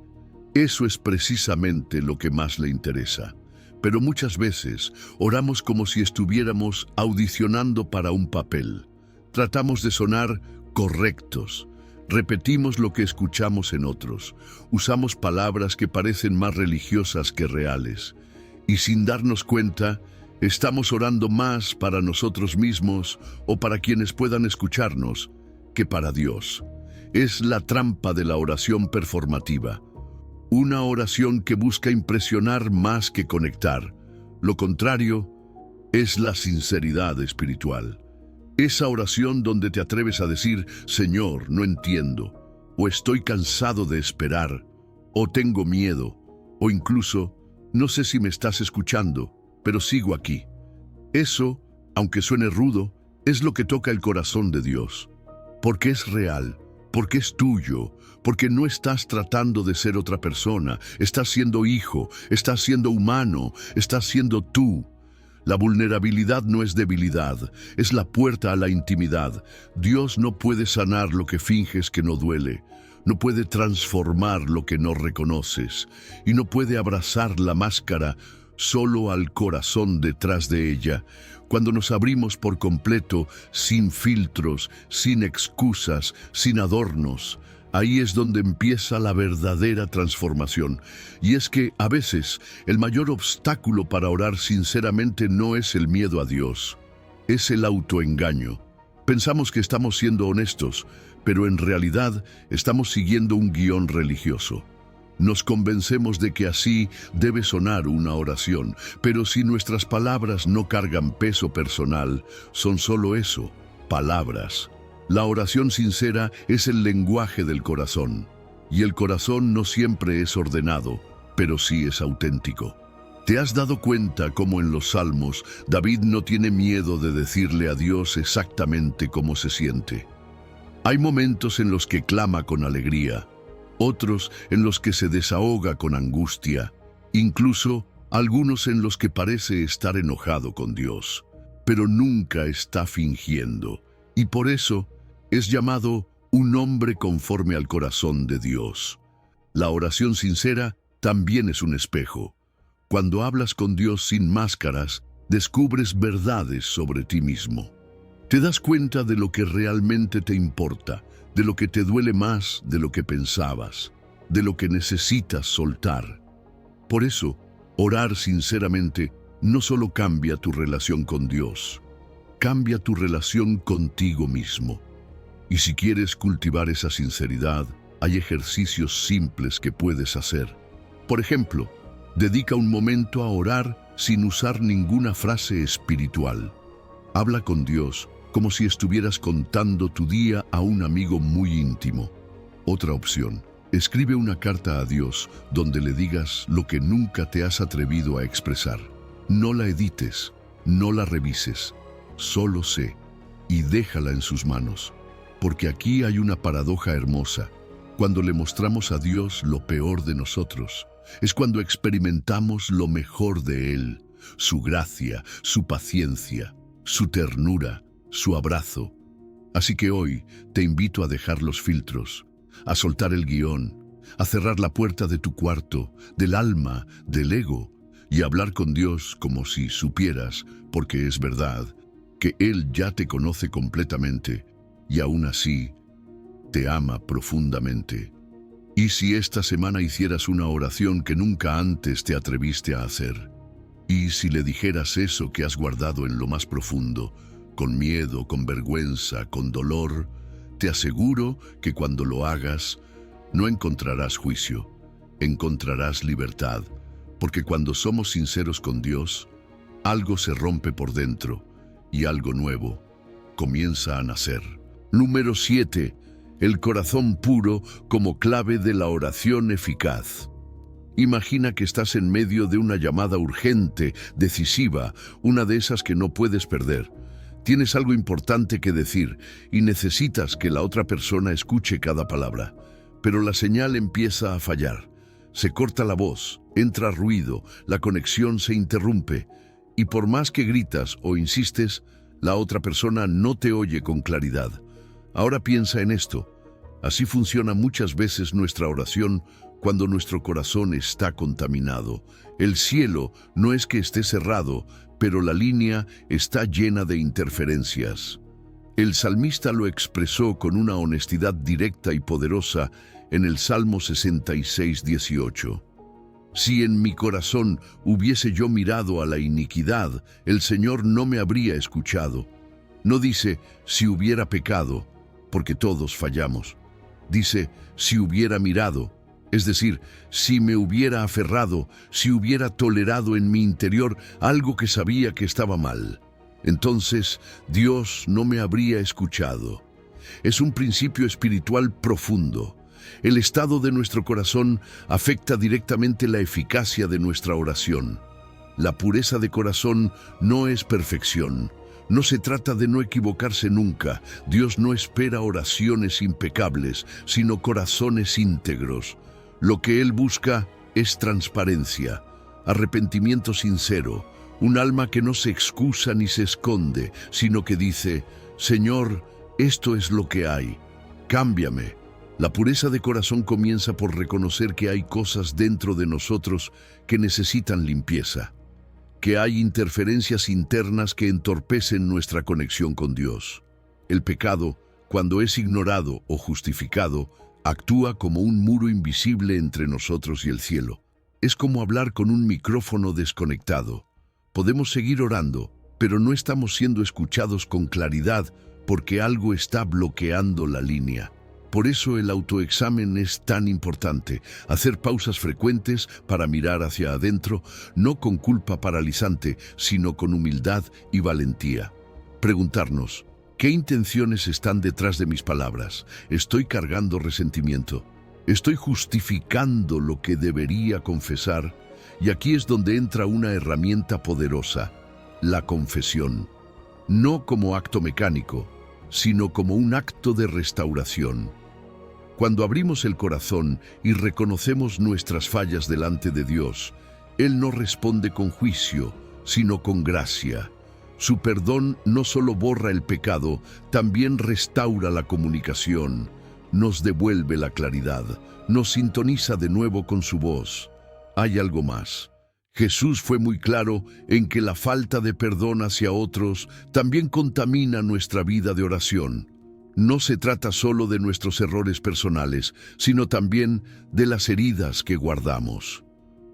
eso es precisamente lo que más le interesa. Pero muchas veces oramos como si estuviéramos audicionando para un papel. Tratamos de sonar correctos. Repetimos lo que escuchamos en otros. Usamos palabras que parecen más religiosas que reales. Y sin darnos cuenta, estamos orando más para nosotros mismos o para quienes puedan escucharnos que para Dios. Es la trampa de la oración performativa. Una oración que busca impresionar más que conectar. Lo contrario es la sinceridad espiritual. Esa oración donde te atreves a decir, Señor, no entiendo, o estoy cansado de esperar, o tengo miedo, o incluso no sé si me estás escuchando, pero sigo aquí. Eso, aunque suene rudo, es lo que toca el corazón de Dios. Porque es real, porque es tuyo, porque no estás tratando de ser otra persona, estás siendo hijo, estás siendo humano, estás siendo tú. La vulnerabilidad no es debilidad, es la puerta a la intimidad. Dios no puede sanar lo que finges que no duele, no puede transformar lo que no reconoces, y no puede abrazar la máscara solo al corazón detrás de ella. Cuando nos abrimos por completo, sin filtros, sin excusas, sin adornos, ahí es donde empieza la verdadera transformación. Y es que, a veces, el mayor obstáculo para orar sinceramente no es el miedo a Dios, es el autoengaño. Pensamos que estamos siendo honestos, pero en realidad estamos siguiendo un guión religioso. Nos convencemos de que así debe sonar una oración, pero si nuestras palabras no cargan peso personal, son solo eso, palabras. La oración sincera es el lenguaje del corazón, y el corazón no siempre es ordenado, pero sí es auténtico. ¿Te has dado cuenta cómo en los Salmos David no tiene miedo de decirle a Dios exactamente cómo se siente? Hay momentos en los que clama con alegría, otros en los que se desahoga con angustia, incluso algunos en los que parece estar enojado con Dios, pero nunca está fingiendo, y por eso es llamado un hombre conforme al corazón de Dios. La oración sincera también es un espejo. Cuando hablas con Dios sin máscaras, descubres verdades sobre ti mismo. Te das cuenta de lo que realmente te importa, de lo que te duele más de lo que pensabas, de lo que necesitas soltar. Por eso, orar sinceramente no solo cambia tu relación con Dios, cambia tu relación contigo mismo. Y si quieres cultivar esa sinceridad, hay ejercicios simples que puedes hacer. Por ejemplo, dedica un momento a orar sin usar ninguna frase espiritual. Habla con Dios como si estuvieras contando tu día a un amigo muy íntimo. Otra opción, escribe una carta a Dios donde le digas lo que nunca te has atrevido a expresar. No la edites, no la revises, solo sé y déjala en sus manos. Porque aquí hay una paradoja hermosa. Cuando le mostramos a Dios lo peor de nosotros, es cuando experimentamos lo mejor de Él, su gracia, su paciencia, su ternura, su abrazo. Así que hoy te invito a dejar los filtros, a soltar el guión, a cerrar la puerta de tu cuarto, del alma, del ego, y hablar con Dios como si supieras, porque es verdad, que Él ya te conoce completamente y aún así te ama profundamente. Y si esta semana hicieras una oración que nunca antes te atreviste a hacer, y si le dijeras eso que has guardado en lo más profundo, con miedo, con vergüenza, con dolor, te aseguro que cuando lo hagas, no encontrarás juicio, encontrarás libertad, porque cuando somos sinceros con Dios, algo se rompe por dentro y algo nuevo comienza a nacer. Número 7. El corazón puro como clave de la oración eficaz. Imagina que estás en medio de una llamada urgente, decisiva, una de esas que no puedes perder. Tienes algo importante que decir y necesitas que la otra persona escuche cada palabra. Pero la señal empieza a fallar. Se corta la voz, entra ruido, la conexión se interrumpe. Y por más que gritas o insistes, la otra persona no te oye con claridad. Ahora piensa en esto. Así funciona muchas veces nuestra oración cuando nuestro corazón está contaminado. El cielo no es que esté cerrado, pero la línea está llena de interferencias. El salmista lo expresó con una honestidad directa y poderosa en el Salmo 66:18. Si en mi corazón hubiese yo mirado a la iniquidad, el Señor no me habría escuchado. No dice, si hubiera pecado, porque todos fallamos. Dice, si hubiera mirado, es decir, si me hubiera aferrado, si hubiera tolerado en mi interior algo que sabía que estaba mal. Entonces, Dios no me habría escuchado. Es un principio espiritual profundo. El estado de nuestro corazón afecta directamente la eficacia de nuestra oración. La pureza de corazón no es perfección. No se trata de no equivocarse nunca. Dios no espera oraciones impecables, sino corazones íntegros. Lo que Él busca es transparencia, arrepentimiento sincero, un alma que no se excusa ni se esconde, sino que dice: Señor, esto es lo que hay, cámbiame. La pureza de corazón comienza por reconocer que hay cosas dentro de nosotros que necesitan limpieza, que hay interferencias internas que entorpecen nuestra conexión con Dios. El pecado, cuando es ignorado o justificado, actúa como un muro invisible entre nosotros y el cielo. Es como hablar con un micrófono desconectado. Podemos seguir orando, pero no estamos siendo escuchados con claridad porque algo está bloqueando la línea. Por eso el autoexamen es tan importante. Hacer pausas frecuentes para mirar hacia adentro, no con culpa paralizante, sino con humildad y valentía. Preguntarnos: ¿qué intenciones están detrás de mis palabras? ¿Estoy cargando resentimiento? ¿Estoy justificando lo que debería confesar? Y aquí es donde entra una herramienta poderosa: la confesión. No como acto mecánico, sino como un acto de restauración. Cuando abrimos el corazón y reconocemos nuestras fallas delante de Dios, Él no responde con juicio, sino con gracia. Su perdón no solo borra el pecado, también restaura la comunicación, nos devuelve la claridad, nos sintoniza de nuevo con su voz. Hay algo más. Jesús fue muy claro en que la falta de perdón hacia otros también contamina nuestra vida de oración. No se trata solo de nuestros errores personales, sino también de las heridas que guardamos.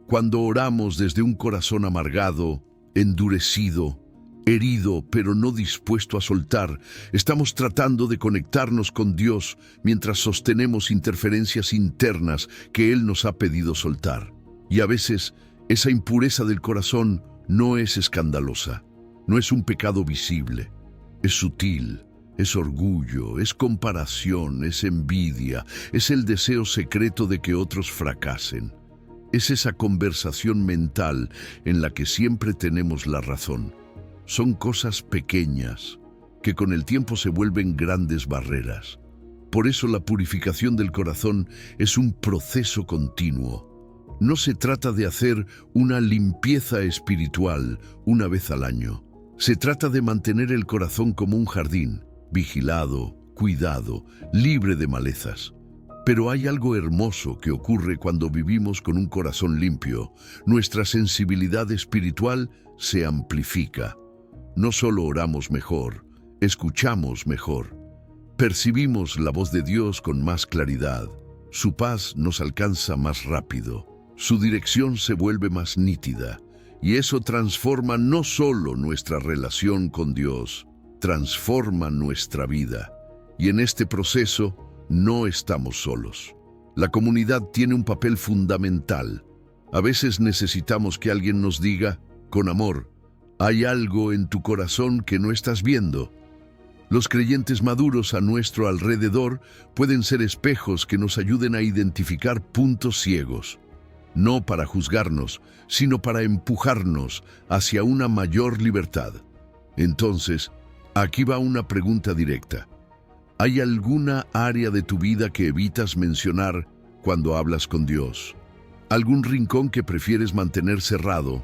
Cuando oramos desde un corazón amargado, endurecido, herido pero no dispuesto a soltar, estamos tratando de conectarnos con Dios mientras sostenemos interferencias internas que Él nos ha pedido soltar. Y a veces esa impureza del corazón no es escandalosa, no es un pecado visible, es sutil. Es orgullo, es comparación, es envidia, es el deseo secreto de que otros fracasen. Es esa conversación mental en la que siempre tenemos la razón. Son cosas pequeñas que con el tiempo se vuelven grandes barreras. Por eso la purificación del corazón es un proceso continuo. No se trata de hacer una limpieza espiritual una vez al año. Se trata de mantener el corazón como un jardín, vigilado, cuidado, libre de malezas. Pero hay algo hermoso que ocurre cuando vivimos con un corazón limpio. Nuestra sensibilidad espiritual se amplifica. No solo oramos mejor, escuchamos mejor. Percibimos la voz de Dios con más claridad. Su paz nos alcanza más rápido. Su dirección se vuelve más nítida. Y eso transforma no solo nuestra relación con Dios, transforma nuestra vida. Y en este proceso no estamos solos. La comunidad tiene un papel fundamental. A veces necesitamos que alguien nos diga, con amor: hay algo en tu corazón que no estás viendo. Los creyentes maduros a nuestro alrededor pueden ser espejos que nos ayuden a identificar puntos ciegos, no para juzgarnos, sino para empujarnos hacia una mayor libertad. Entonces, aquí va una pregunta directa. ¿Hay alguna área de tu vida que evitas mencionar cuando hablas con Dios? ¿Algún rincón que prefieres mantener cerrado?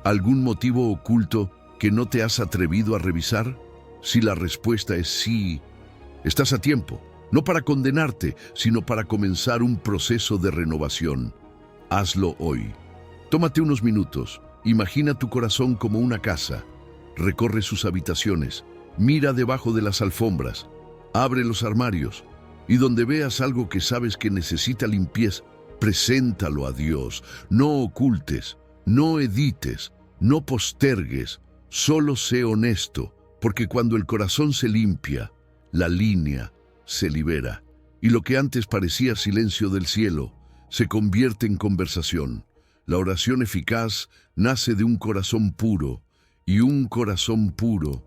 ¿Algún motivo oculto que no te has atrevido a revisar? Si la respuesta es sí, estás a tiempo, no para condenarte, sino para comenzar un proceso de renovación. Hazlo hoy. Tómate unos minutos, imagina tu corazón como una casa, recorre sus habitaciones, mira debajo de las alfombras, abre los armarios y donde veas algo que sabes que necesita limpieza, preséntalo a Dios. No ocultes, no edites, no postergues, solo sé honesto, porque cuando el corazón se limpia, la línea se libera y lo que antes parecía silencio del cielo se convierte en conversación. La oración eficaz nace de un corazón puro, y un corazón puro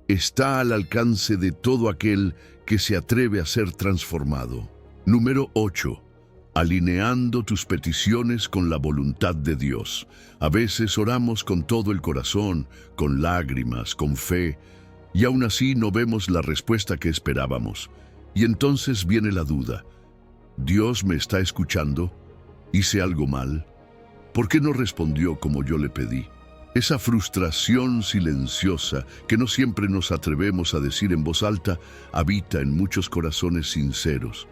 está al alcance de todo aquel que se atreve a ser transformado. Número 8. Alineando tus peticiones con la voluntad de Dios. A veces oramos con todo el corazón, con lágrimas, con fe, y aún así no vemos la respuesta que esperábamos. Y entonces viene la duda. ¿Dios me está escuchando? ¿Hice algo mal? ¿Por qué no respondió como yo le pedí? Esa frustración silenciosa que no siempre nos atrevemos a decir en voz alta habita en muchos corazones sinceros.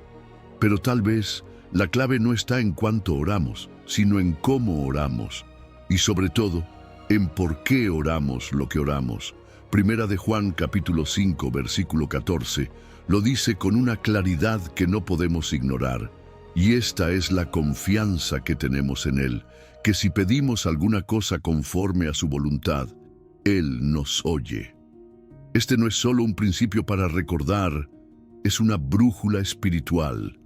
Pero tal vez la clave no está en cuánto oramos, sino en cómo oramos. Y sobre todo, en por qué oramos lo que oramos. Primera de Juan capítulo 5, versículo 14, lo dice con una claridad que no podemos ignorar. Y esta es la confianza que tenemos en Él, que si pedimos alguna cosa conforme a su voluntad, Él nos oye. Este no es solo un principio para recordar, es una brújula espiritual,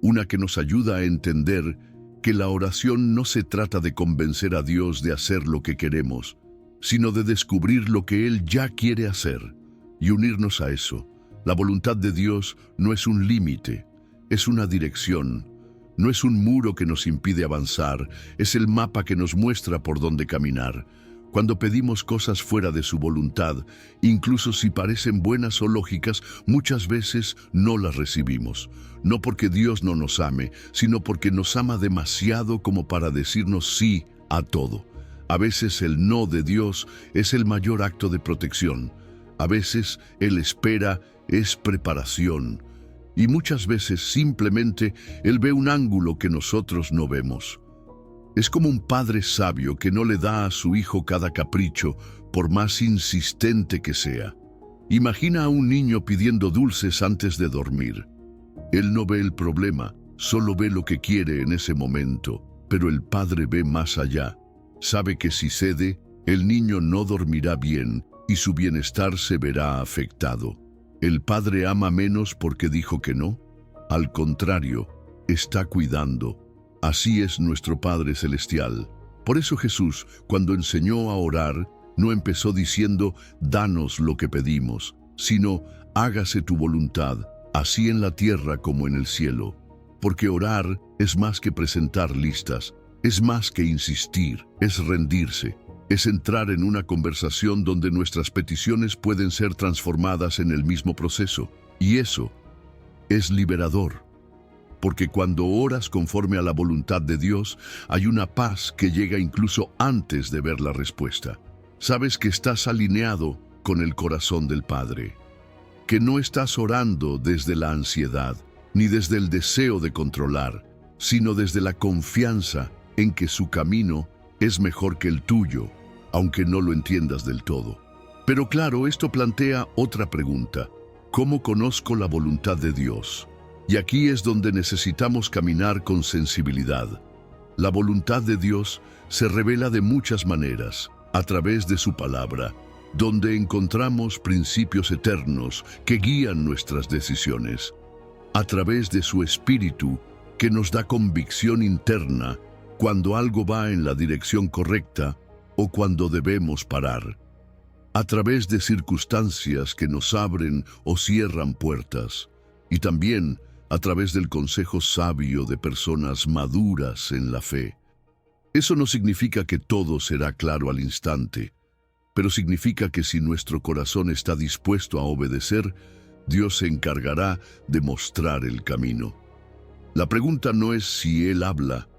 una que nos ayuda a entender que la oración no se trata de convencer a Dios de hacer lo que queremos, sino de descubrir lo que Él ya quiere hacer y unirnos a eso. La voluntad de Dios no es un límite, es una dirección. No es un muro que nos impide avanzar, es el mapa que nos muestra por dónde caminar. Cuando pedimos cosas fuera de su voluntad, incluso si parecen buenas o lógicas, muchas veces no las recibimos. No porque Dios no nos ame, sino porque nos ama demasiado como para decirnos sí a todo. A veces el no de Dios es el mayor acto de protección. A veces el espera es preparación. Y muchas veces simplemente Él ve un ángulo que nosotros no vemos. Es como un padre sabio que no le da a su hijo cada capricho, por más insistente que sea. Imagina a un niño pidiendo dulces antes de dormir. Él no ve el problema, solo ve lo que quiere en ese momento, pero el padre ve más allá. Sabe que si cede, el niño no dormirá bien y su bienestar se verá afectado. ¿El padre ama menos porque dijo que no? Al contrario, está cuidando. Así es nuestro Padre Celestial. Por eso Jesús, cuando enseñó a orar, no empezó diciendo, danos lo que pedimos, sino, hágase tu voluntad, así en la tierra como en el cielo. Porque orar es más que presentar listas, es más que insistir, es rendirse. Es entrar en una conversación donde nuestras peticiones pueden ser transformadas en el mismo proceso. Y eso es liberador. Porque cuando oras conforme a la voluntad de Dios, hay una paz que llega incluso antes de ver la respuesta. Sabes que estás alineado con el corazón del Padre. Que no estás orando desde la ansiedad, ni desde el deseo de controlar, sino desde la confianza en que su camino es mejor que el tuyo, aunque no lo entiendas del todo. Pero claro, esto plantea otra pregunta. ¿Cómo conozco la voluntad de Dios? Y aquí es donde necesitamos caminar con sensibilidad. La voluntad de Dios se revela de muchas maneras, a través de su palabra, donde encontramos principios eternos que guían nuestras decisiones, a través de su Espíritu, que nos da convicción interna cuando algo va en la dirección correcta o cuando debemos parar, a través de circunstancias que nos abren o cierran puertas, y también a través del consejo sabio de personas maduras en la fe. Eso no significa que todo será claro al instante, pero significa que si nuestro corazón está dispuesto a obedecer, Dios se encargará de mostrar el camino. La pregunta no es si Él habla,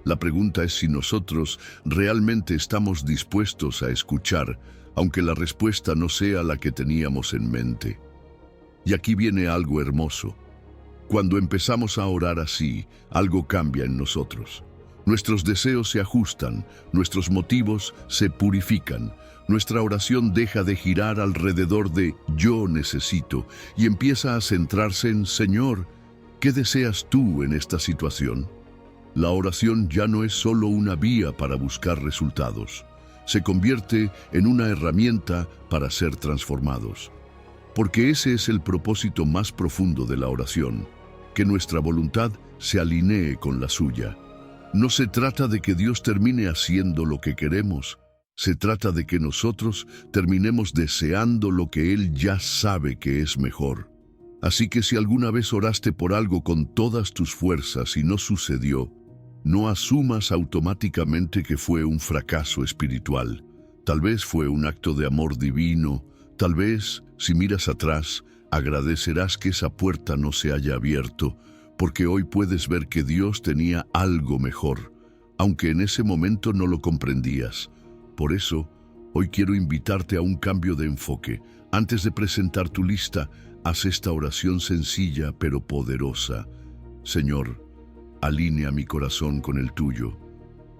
la pregunta es si nosotros realmente estamos dispuestos a escuchar, aunque la respuesta no sea la que teníamos en mente. Y aquí viene algo hermoso. Cuando empezamos a orar así, algo cambia en nosotros. Nuestros deseos se ajustan, nuestros motivos se purifican, nuestra oración deja de girar alrededor de yo necesito y empieza a centrarse en Señor, ¿qué deseas tú en esta situación? La oración ya no es solo una vía para buscar resultados, se convierte en una herramienta para ser transformados. Porque ese es el propósito más profundo de la oración, que nuestra voluntad se alinee con la suya. No se trata de que Dios termine haciendo lo que queremos, se trata de que nosotros terminemos deseando lo que Él ya sabe que es mejor. Así que si alguna vez oraste por algo con todas tus fuerzas y no sucedió, no asumas automáticamente que fue un fracaso espiritual. Tal vez fue un acto de amor divino. Tal vez, si miras atrás, agradecerás que esa puerta no se haya abierto, porque hoy puedes ver que Dios tenía algo mejor, aunque en ese momento no lo comprendías. Por eso, hoy quiero invitarte a un cambio de enfoque. Antes de presentar tu lista, haz esta oración sencilla pero poderosa. Señor, alinea mi corazón con el tuyo.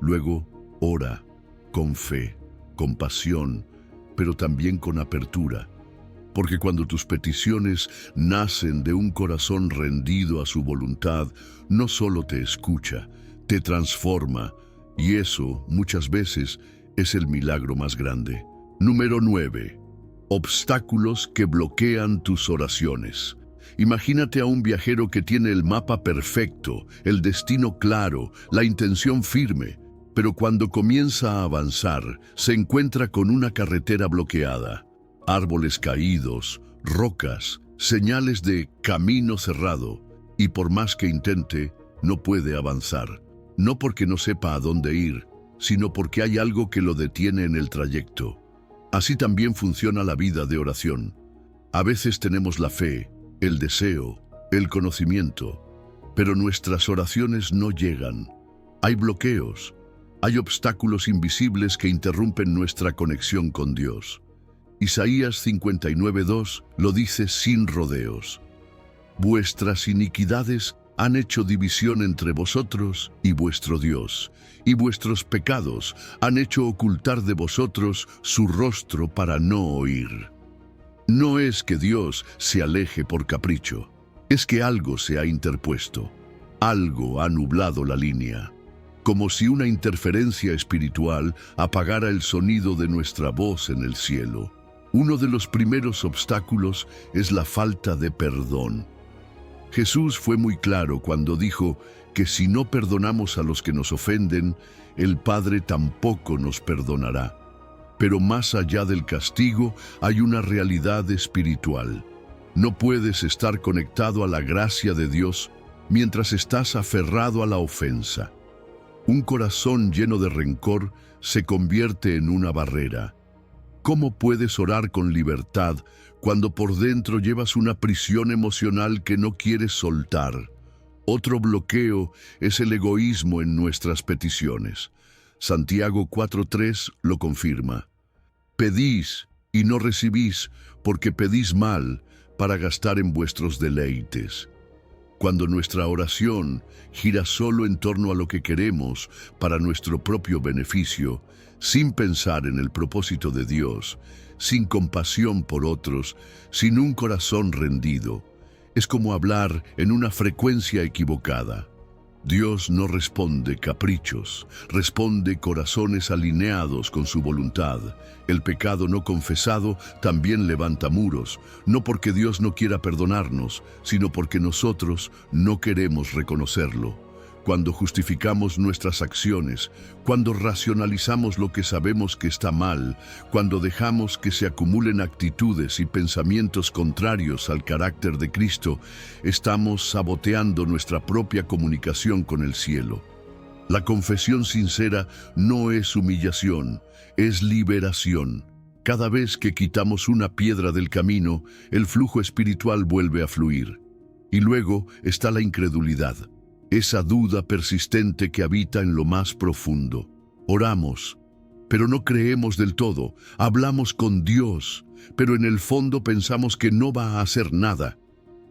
Luego, ora con fe, con pasión, pero también con apertura. Porque cuando tus peticiones nacen de un corazón rendido a su voluntad, no solo te escucha, te transforma, y eso, muchas veces, es el milagro más grande. Número 9. Obstáculos que bloquean tus oraciones. Imagínate a un viajero que tiene el mapa perfecto, el destino claro, la intención firme, pero cuando comienza a avanzar, se encuentra con una carretera bloqueada. Árboles caídos, rocas, señales de camino cerrado, y por más que intente, no puede avanzar. No porque no sepa a dónde ir, sino porque hay algo que lo detiene en el trayecto. Así también funciona la vida de oración. A veces tenemos la fe, el deseo, el conocimiento, pero nuestras oraciones no llegan. Hay bloqueos, hay obstáculos invisibles que interrumpen nuestra conexión con Dios. Isaías 59:2 lo dice sin rodeos. Vuestras iniquidades han hecho división entre vosotros y vuestro Dios, y vuestros pecados han hecho ocultar de vosotros su rostro para no oír. No es que Dios se aleje por capricho, es que algo se ha interpuesto, algo ha nublado la línea, como si una interferencia espiritual apagara el sonido de nuestra voz en el cielo. Uno de los primeros obstáculos es la falta de perdón. Jesús fue muy claro cuando dijo que si no perdonamos a los que nos ofenden, el Padre tampoco nos perdonará. Pero más allá del castigo hay una realidad espiritual. No puedes estar conectado a la gracia de Dios mientras estás aferrado a la ofensa. Un corazón lleno de rencor se convierte en una barrera. ¿Cómo puedes orar con libertad cuando por dentro llevas una prisión emocional que no quieres soltar? Otro bloqueo es el egoísmo en nuestras peticiones. Santiago 4:3 lo confirma. Pedís y no recibís, porque pedís mal para gastar en vuestros deleites. Cuando nuestra oración gira solo en torno a lo que queremos para nuestro propio beneficio, sin pensar en el propósito de Dios, sin compasión por otros, sin un corazón rendido, es como hablar en una frecuencia equivocada. Dios no responde caprichos, responde corazones alineados con su voluntad. El pecado no confesado también levanta muros, no porque Dios no quiera perdonarnos, sino porque nosotros no queremos reconocerlo. Cuando justificamos nuestras acciones, cuando racionalizamos lo que sabemos que está mal, cuando dejamos que se acumulen actitudes y pensamientos contrarios al carácter de Cristo, estamos saboteando nuestra propia comunicación con el cielo. La confesión sincera no es humillación, es liberación. Cada vez que quitamos una piedra del camino, el flujo espiritual vuelve a fluir. Y luego está la incredulidad. Esa duda persistente que habita en lo más profundo. Oramos, pero no creemos del todo. Hablamos con Dios, pero en el fondo pensamos que no va a hacer nada.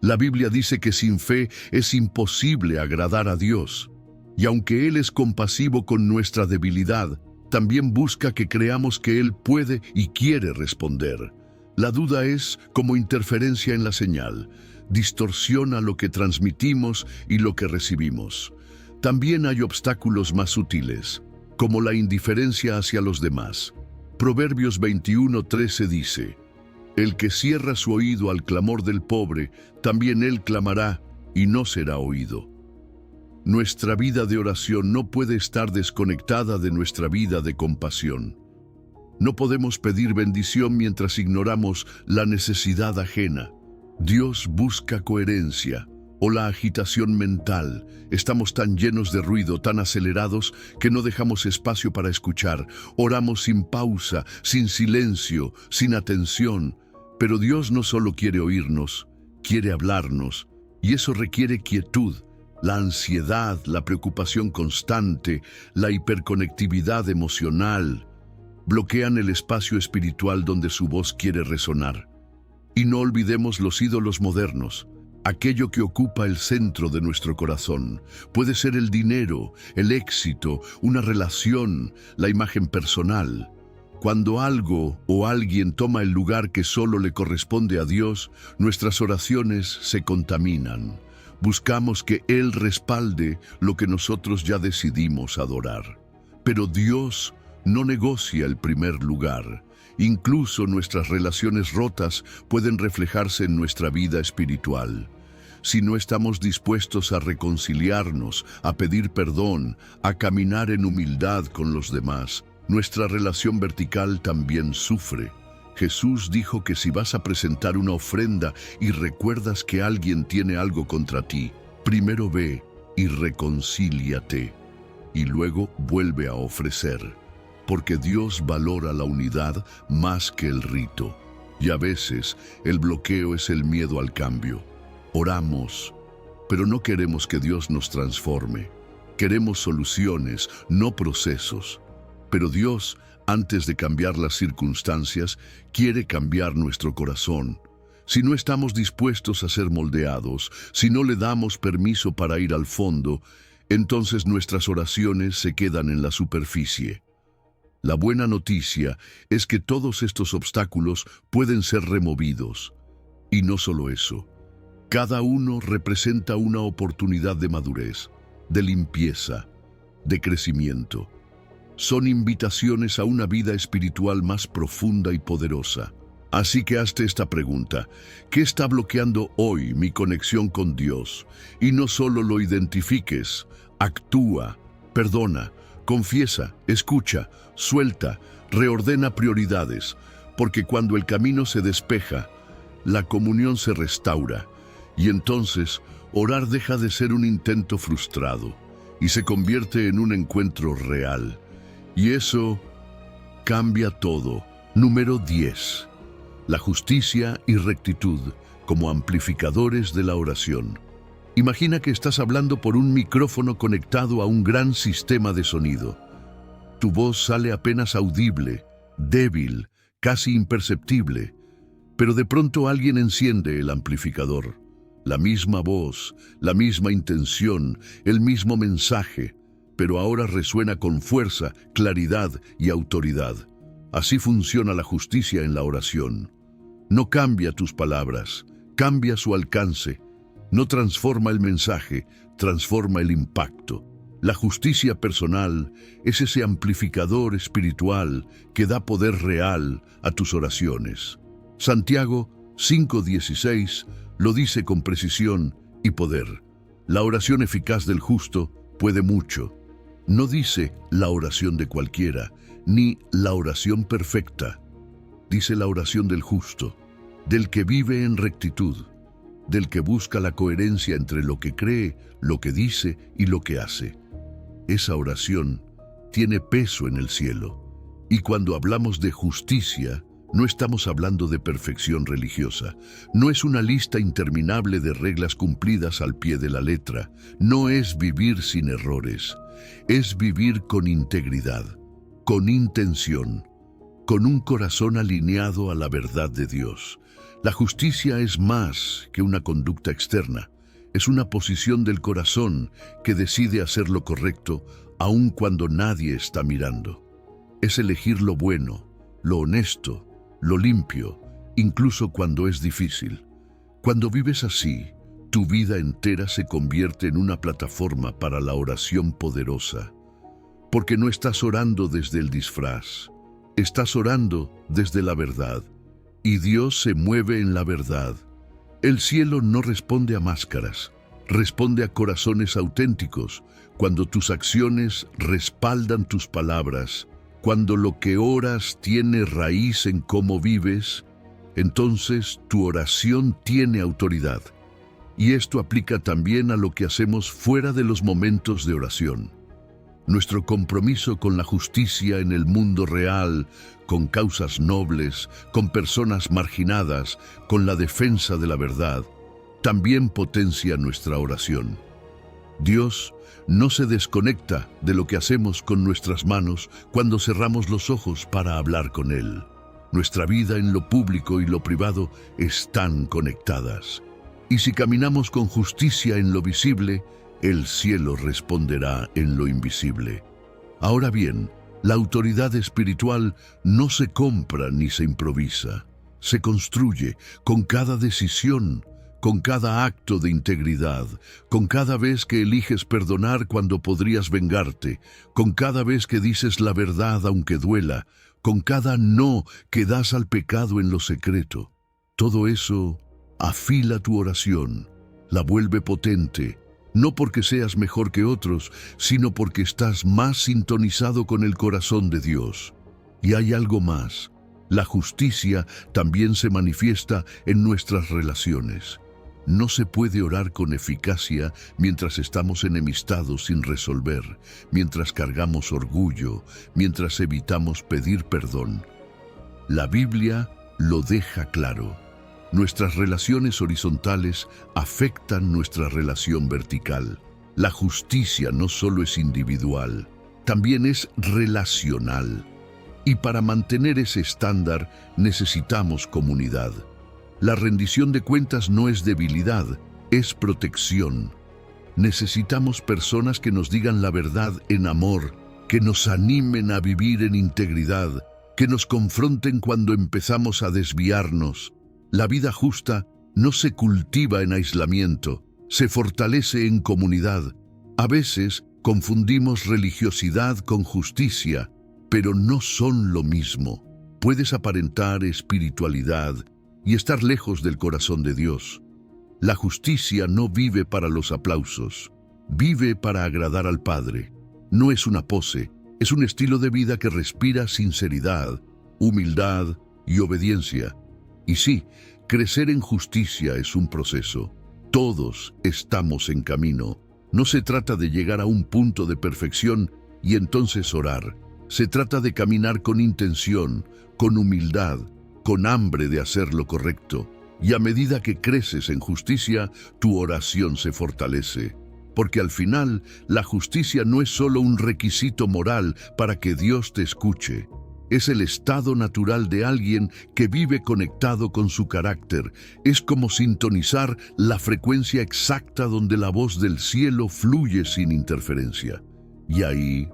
La Biblia dice que sin fe es imposible agradar a Dios. Y aunque Él es compasivo con nuestra debilidad, también busca que creamos que Él puede y quiere responder. La duda es como interferencia en la señal. Distorsiona lo que transmitimos y lo que recibimos. También hay obstáculos más sutiles, como la indiferencia hacia los demás. Proverbios 21:13 dice: El que cierra su oído al clamor del pobre, también él clamará y no será oído. Nuestra vida de oración no puede estar desconectada de nuestra vida de compasión. No podemos pedir bendición mientras ignoramos la necesidad ajena. Dios busca coherencia o la agitación mental. Estamos tan llenos de ruido, tan acelerados, que no dejamos espacio para escuchar. Oramos sin pausa, sin silencio, sin atención. Pero Dios no solo quiere oírnos, quiere hablarnos. Y eso requiere quietud. La ansiedad, la preocupación constante, la hiperconectividad emocional bloquean el espacio espiritual donde su voz quiere resonar. Y no olvidemos los ídolos modernos. Aquello que ocupa el centro de nuestro corazón. Puede ser el dinero, el éxito, una relación, la imagen personal. Cuando algo o alguien toma el lugar que solo le corresponde a Dios, nuestras oraciones se contaminan. Buscamos que Él respalde lo que nosotros ya decidimos adorar. Pero Dios no negocia el primer lugar. Incluso nuestras relaciones rotas pueden reflejarse en nuestra vida espiritual. Si no estamos dispuestos a reconciliarnos, a pedir perdón, a caminar en humildad con los demás, nuestra relación vertical también sufre. Jesús dijo que si vas a presentar una ofrenda y recuerdas que alguien tiene algo contra ti, primero ve y reconcíliate, y luego vuelve a ofrecer. Porque Dios valora la unidad más que el rito. Y a veces el bloqueo es el miedo al cambio. Oramos, pero no queremos que Dios nos transforme. Queremos soluciones, no procesos. Pero Dios, antes de cambiar las circunstancias, quiere cambiar nuestro corazón. Si no estamos dispuestos a ser moldeados, si no le damos permiso para ir al fondo, entonces nuestras oraciones se quedan en la superficie. La buena noticia es que todos estos obstáculos pueden ser removidos. Y no solo eso, cada uno representa una oportunidad de madurez, de limpieza, de crecimiento. Son invitaciones a una vida espiritual más profunda y poderosa. Así que hazte esta pregunta: ¿qué está bloqueando hoy mi conexión con Dios? Y no solo lo identifiques, actúa, perdona, confiesa, escucha, suelta, reordena prioridades, porque cuando el camino se despeja, la comunión se restaura, y entonces orar deja de ser un intento frustrado y se convierte en un encuentro real. Y eso cambia todo. Número 10. La justicia y rectitud como amplificadores de la oración. Imagina que estás hablando por un micrófono conectado a un gran sistema de sonido. Tu voz sale apenas audible, débil, casi imperceptible, pero de pronto alguien enciende el amplificador. La misma voz, la misma intención, el mismo mensaje, pero ahora resuena con fuerza, claridad y autoridad. Así funciona la justicia en la oración. No cambia tus palabras, cambia su alcance. No transforma el mensaje, transforma el impacto. La justicia personal es ese amplificador espiritual que da poder real a tus oraciones. Santiago 5:16 lo dice con precisión y poder. La oración eficaz del justo puede mucho. No dice la oración de cualquiera, ni la oración perfecta. Dice la oración del justo, del que vive en rectitud, del que busca la coherencia entre lo que cree, lo que dice y lo que hace. Esa oración tiene peso en el cielo. Y cuando hablamos de justicia, no estamos hablando de perfección religiosa. No es una lista interminable de reglas cumplidas al pie de la letra. No es vivir sin errores. Es vivir con integridad, con intención, con un corazón alineado a la verdad de Dios. La justicia es más que una conducta externa. Es una posición del corazón que decide hacer lo correcto aun cuando nadie está mirando. Es elegir lo bueno, lo honesto, lo limpio, incluso cuando es difícil. Cuando vives así, tu vida entera se convierte en una plataforma para la oración poderosa. Porque no estás orando desde el disfraz, estás orando desde la verdad. Y Dios se mueve en la verdad. El cielo no responde a máscaras, responde a corazones auténticos. Cuando tus acciones respaldan tus palabras, cuando lo que oras tiene raíz en cómo vives, entonces tu oración tiene autoridad. Y esto aplica también a lo que hacemos fuera de los momentos de oración. Nuestro compromiso con la justicia en el mundo real, con causas nobles, con personas marginadas, con la defensa de la verdad, también potencia nuestra oración. Dios no se desconecta de lo que hacemos con nuestras manos cuando cerramos los ojos para hablar con Él. Nuestra vida en lo público y lo privado están conectadas. Y si caminamos con justicia en lo visible, el cielo responderá en lo invisible. Ahora bien, la autoridad espiritual no se compra ni se improvisa. Se construye con cada decisión, con cada acto de integridad, con cada vez que eliges perdonar cuando podrías vengarte, con cada vez que dices la verdad aunque duela, con cada no que das al pecado en lo secreto. Todo eso afila tu oración, la vuelve potente, no porque seas mejor que otros, sino porque estás más sintonizado con el corazón de Dios. Y hay algo más. La justicia también se manifiesta en nuestras relaciones. No se puede orar con eficacia mientras estamos enemistados sin resolver, mientras cargamos orgullo, mientras evitamos pedir perdón. La Biblia lo deja claro. Nuestras relaciones horizontales afectan nuestra relación vertical. La justicia no solo es individual, también es relacional. Y para mantener ese estándar necesitamos comunidad. La rendición de cuentas no es debilidad, es protección. Necesitamos personas que nos digan la verdad en amor, que nos animen a vivir en integridad, que nos confronten cuando empezamos a desviarnos. La vida justa no se cultiva en aislamiento, se fortalece en comunidad. A veces confundimos religiosidad con justicia, pero no son lo mismo. Puedes aparentar espiritualidad y estar lejos del corazón de Dios. La justicia no vive para los aplausos, vive para agradar al Padre. No es una pose, es un estilo de vida que respira sinceridad, humildad y obediencia. Y sí, crecer en justicia es un proceso. Todos estamos en camino. No se trata de llegar a un punto de perfección y entonces orar. Se trata de caminar con intención, con humildad, con hambre de hacer lo correcto. Y a medida que creces en justicia, tu oración se fortalece. Porque al final, la justicia no es solo un requisito moral para que Dios te escuche. Es el estado natural de alguien que vive conectado con su carácter. Es como sintonizar la frecuencia exacta donde la voz del cielo fluye sin interferencia. Y ahí,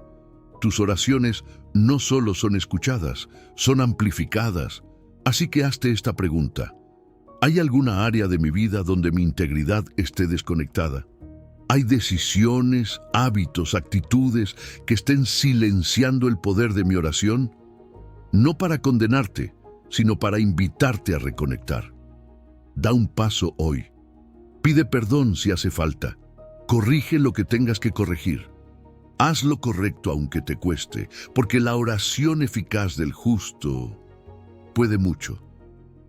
tus oraciones no solo son escuchadas, son amplificadas. Así que hazte esta pregunta. ¿Hay alguna área de mi vida donde mi integridad esté desconectada? ¿Hay decisiones, hábitos, actitudes que estén silenciando el poder de mi oración? No para condenarte, sino para invitarte a reconectar. Da un paso hoy. Pide perdón si hace falta. Corrige lo que tengas que corregir. Haz lo correcto aunque te cueste, porque la oración eficaz del justo puede mucho.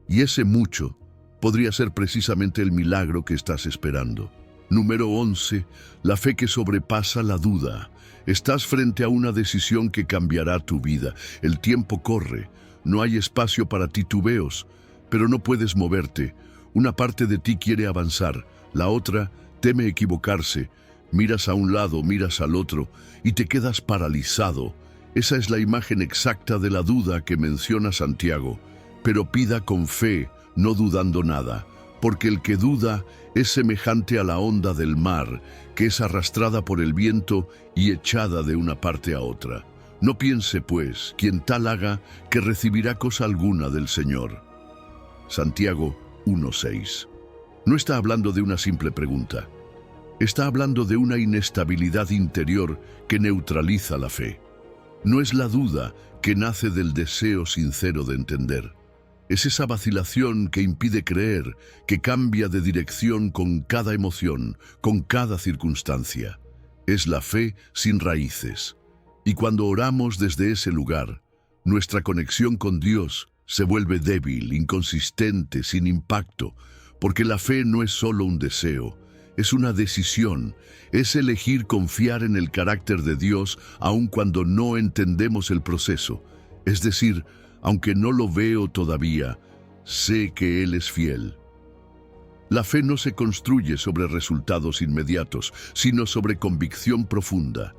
Y ese mucho podría ser precisamente el milagro que estás esperando. Número 11. La fe que sobrepasa la duda. Estás frente a una decisión que cambiará tu vida. El tiempo corre. No hay espacio para titubeos, pero no puedes moverte. Una parte de ti quiere avanzar, la otra teme equivocarse. Miras a un lado, miras al otro y te quedas paralizado. Esa es la imagen exacta de la duda que menciona Santiago. Pero pida con fe, no dudando nada, porque el que duda es semejante a la onda del mar, que es arrastrada por el viento y echada de una parte a otra. No piense, pues, quien tal haga, que recibirá cosa alguna del Señor. Santiago 1:6. No está hablando de una simple pregunta. Está hablando de una inestabilidad interior que neutraliza la fe. No es la duda que nace del deseo sincero de entender. Es esa vacilación que impide creer, que cambia de dirección con cada emoción, con cada circunstancia. Es la fe sin raíces. Y cuando oramos desde ese lugar, nuestra conexión con Dios Se vuelve débil, inconsistente, sin impacto, porque la fe no es solo un deseo, es una decisión, es elegir confiar en el carácter de Dios aun cuando no entendemos el proceso. Es decir, aunque no lo veo todavía, sé que Él es fiel. La fe no se construye sobre resultados inmediatos, sino sobre convicción profunda.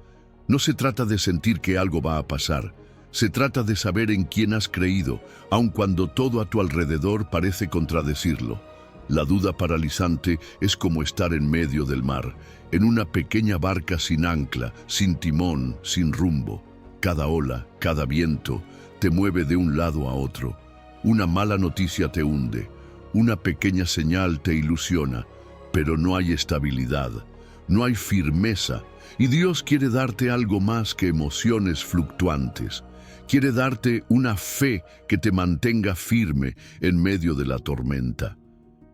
No se trata de sentir que algo va a pasar, se trata de saber en quién has creído, aun cuando todo a tu alrededor parece contradecirlo. La duda paralizante es como estar en medio del mar, en una pequeña barca sin ancla, sin timón, sin rumbo. Cada ola, cada viento, te mueve de un lado a otro. Una mala noticia te hunde, una pequeña señal te ilusiona, pero no hay estabilidad, no hay firmeza, y Dios quiere darte algo más que emociones fluctuantes. Quiere darte una fe que te mantenga firme en medio de la tormenta.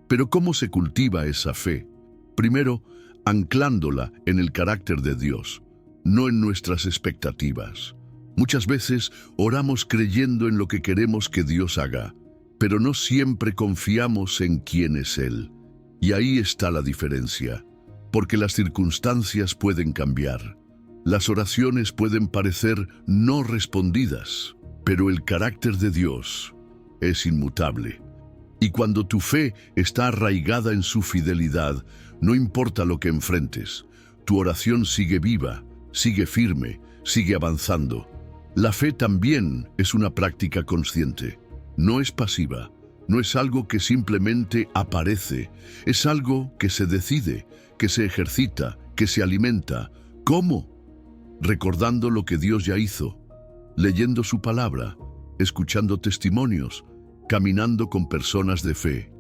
Pero ¿cómo se cultiva esa fe? Primero, anclándola en el carácter de Dios, no en nuestras expectativas. Muchas veces oramos creyendo en lo que queremos que Dios haga, pero no siempre confiamos en quién es Él. Y ahí está la diferencia, porque las circunstancias pueden cambiar. Las oraciones pueden parecer no respondidas, pero el carácter de Dios es inmutable. Y cuando tu fe está arraigada en su fidelidad, no importa lo que enfrentes, tu oración sigue viva, sigue firme, sigue avanzando. La fe también es una práctica consciente, no es pasiva, no es algo que simplemente aparece, es algo que se decide, que se ejercita, que se alimenta. ¿Cómo? Recordando lo que Dios ya hizo, leyendo su palabra, escuchando testimonios, caminando con personas de fe.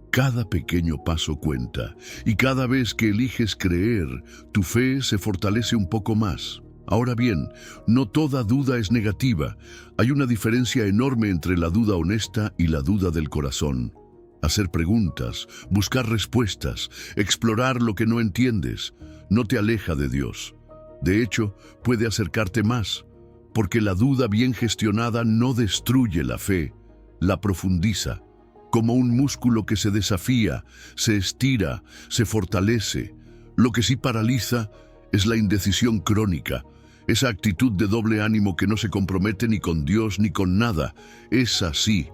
Cada pequeño paso cuenta, y cada vez que eliges creer, tu fe se fortalece un poco más. Ahora bien, no toda duda es negativa. Hay una diferencia enorme entre la duda honesta y la duda del corazón. Hacer preguntas, buscar respuestas, explorar lo que no entiendes, no te aleja de Dios. De hecho, puede acercarte más, porque la duda bien gestionada no destruye la fe, la profundiza, como un músculo que se desafía, se estira, se fortalece. Lo que sí paraliza es la indecisión crónica, esa actitud de doble ánimo que no se compromete ni con Dios ni con nada. Es así,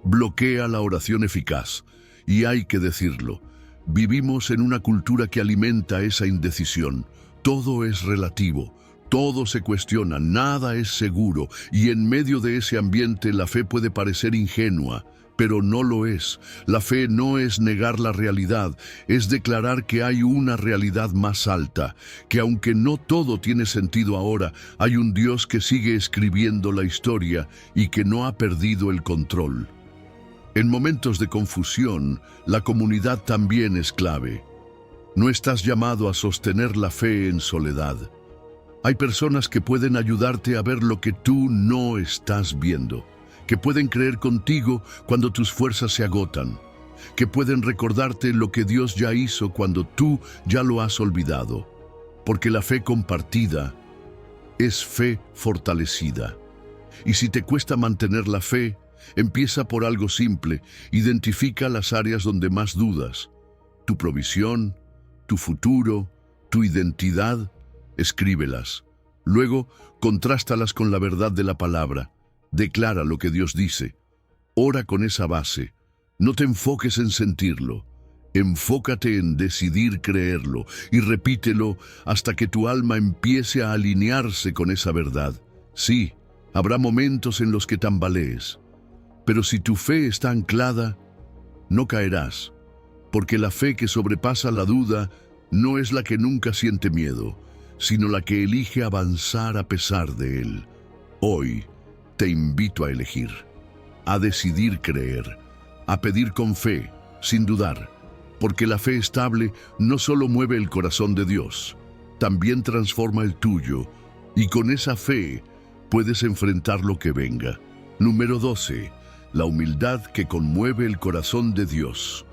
bloquea la oración eficaz. Y hay que decirlo, vivimos en una cultura que alimenta esa indecisión. Todo es relativo, todo se cuestiona, nada es seguro, y en medio de ese ambiente la fe puede parecer ingenua, pero no lo es. La fe no es negar la realidad, es declarar que hay una realidad más alta, que aunque no todo tiene sentido ahora, hay un Dios que sigue escribiendo la historia y que no ha perdido el control. En momentos de confusión, la comunidad también es clave. No estás llamado a sostener la fe en soledad. Hay personas que pueden ayudarte a ver lo que tú no estás viendo, que pueden creer contigo cuando tus fuerzas se agotan, que pueden recordarte lo que Dios ya hizo cuando tú ya lo has olvidado, porque la fe compartida es fe fortalecida. Y si te cuesta mantener la fe, empieza por algo simple, identifica las áreas donde más dudas, tu provisión, tu futuro, tu identidad, escríbelas. Luego, contrástalas con la verdad de la palabra. Declara lo que Dios dice. Ora con esa base. No te enfoques en sentirlo. Enfócate en decidir creerlo y repítelo hasta que tu alma empiece a alinearse con esa verdad. Sí, habrá momentos en los que tambalees, pero si tu fe está anclada, no caerás, porque la fe que sobrepasa la duda no es la que nunca siente miedo, sino la que elige avanzar a pesar de él. Hoy te invito a elegir, a decidir creer, a pedir con fe, sin dudar, porque la fe estable no solo mueve el corazón de Dios, también transforma el tuyo, y con esa fe puedes enfrentar lo que venga. Número 12. La humildad que conmueve el corazón de Dios.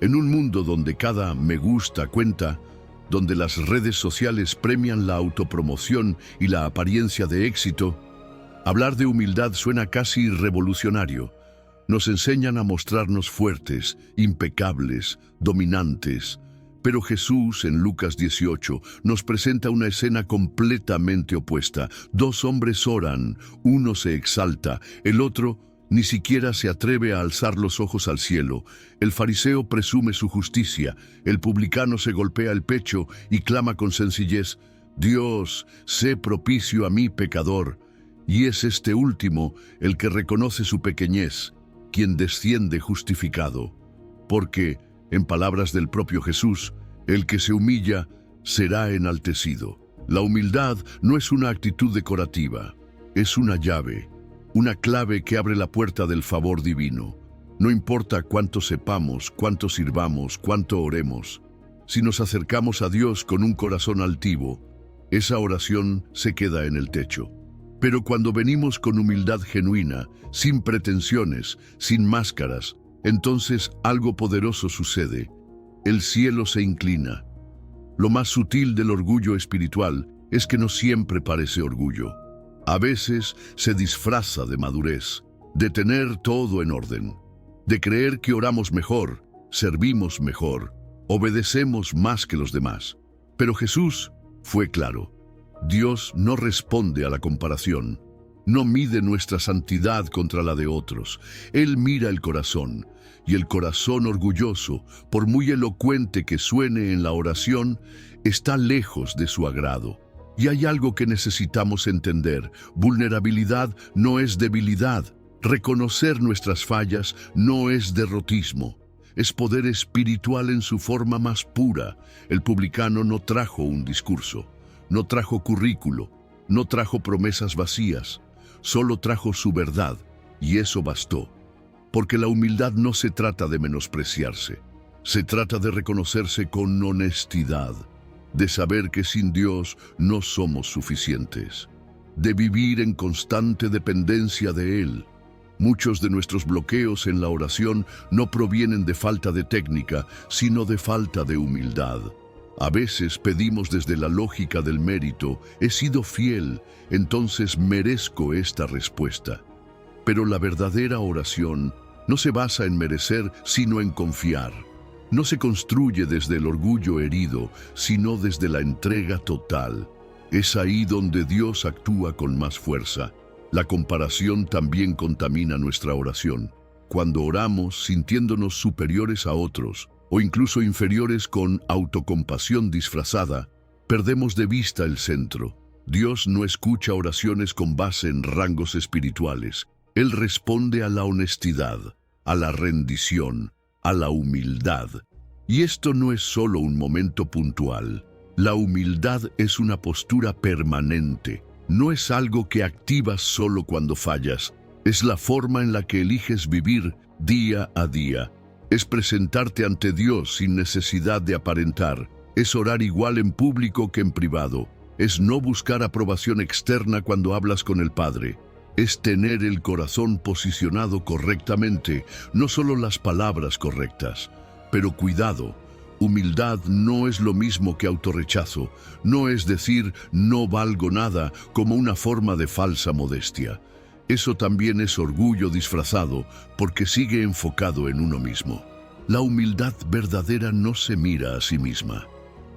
En un mundo donde cada me gusta cuenta, donde las redes sociales premian la autopromoción y la apariencia de éxito, hablar de humildad suena casi revolucionario. Nos enseñan a mostrarnos fuertes, impecables, dominantes. Pero Jesús, en Lucas 18, nos presenta una escena completamente opuesta. Dos hombres oran, uno se exalta, el otro ni siquiera se atreve a alzar los ojos al cielo. El fariseo presume su justicia, el publicano se golpea el pecho y clama con sencillez: Dios, sé propicio a mí, pecador. Y es este último el que reconoce su pequeñez, quien desciende justificado. Porque, en palabras del propio Jesús, el que se humilla será enaltecido. La humildad no es una actitud decorativa, es una llave, una clave que abre la puerta del favor divino. No importa cuánto sepamos, cuánto sirvamos, cuánto oremos. Si nos acercamos a Dios con un corazón altivo, esa oración se queda en el techo. Pero cuando venimos con humildad genuina, sin pretensiones, sin máscaras, entonces algo poderoso sucede. El cielo se inclina. Lo más sutil del orgullo espiritual es que no siempre parece orgullo. A veces se disfraza de madurez, de tener todo en orden, de creer que oramos mejor, servimos mejor, obedecemos más que los demás. Pero Jesús fue claro. Dios no responde a la comparación, no mide nuestra santidad contra la de otros. Él mira el corazón, y el corazón orgulloso, por muy elocuente que suene en la oración, está lejos de su agrado. Y hay algo que necesitamos entender: vulnerabilidad no es debilidad, reconocer nuestras fallas no es derrotismo. Es poder espiritual en su forma más pura. El publicano no trajo un discurso, no trajo currículo, no trajo promesas vacías, solo trajo su verdad, y eso bastó. Porque la humildad no se trata de menospreciarse, se trata de reconocerse con honestidad, de saber que sin Dios no somos suficientes, de vivir en constante dependencia de Él. Muchos de nuestros bloqueos en la oración no provienen de falta de técnica, sino de falta de humildad. A veces pedimos desde la lógica del mérito: he sido fiel, entonces merezco esta respuesta. Pero la verdadera oración no se basa en merecer, sino en confiar. No se construye desde el orgullo herido, sino desde la entrega total. Es ahí donde Dios actúa con más fuerza. La comparación también contamina nuestra oración. Cuando oramos sintiéndonos superiores a otros, o incluso inferiores con autocompasión disfrazada, perdemos de vista el centro. Dios no escucha oraciones con base en rangos espirituales. Él responde a la honestidad, a la rendición, a la humildad. Y esto no es solo un momento puntual. La humildad es una postura permanente. No es algo que activas solo cuando fallas. Es la forma en la que eliges vivir día a día. Es presentarte ante Dios sin necesidad de aparentar. Es orar igual en público que en privado. Es no buscar aprobación externa cuando hablas con el Padre. Es tener el corazón posicionado correctamente, no solo las palabras correctas. Pero cuidado, humildad no es lo mismo que autorrechazo. No es decir no valgo nada como una forma de falsa modestia. Eso también es orgullo disfrazado, porque sigue enfocado en uno mismo. La humildad verdadera no se mira a sí misma,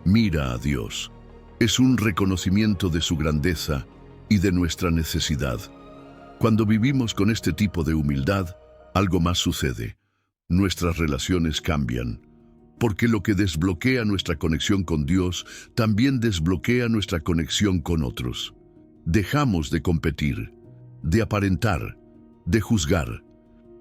mira a Dios. Es un reconocimiento de su grandeza y de nuestra necesidad. Cuando vivimos con este tipo de humildad, algo más sucede. Nuestras relaciones cambian, porque lo que desbloquea nuestra conexión con Dios también desbloquea nuestra conexión con otros. Dejamos de competir, de aparentar, de juzgar.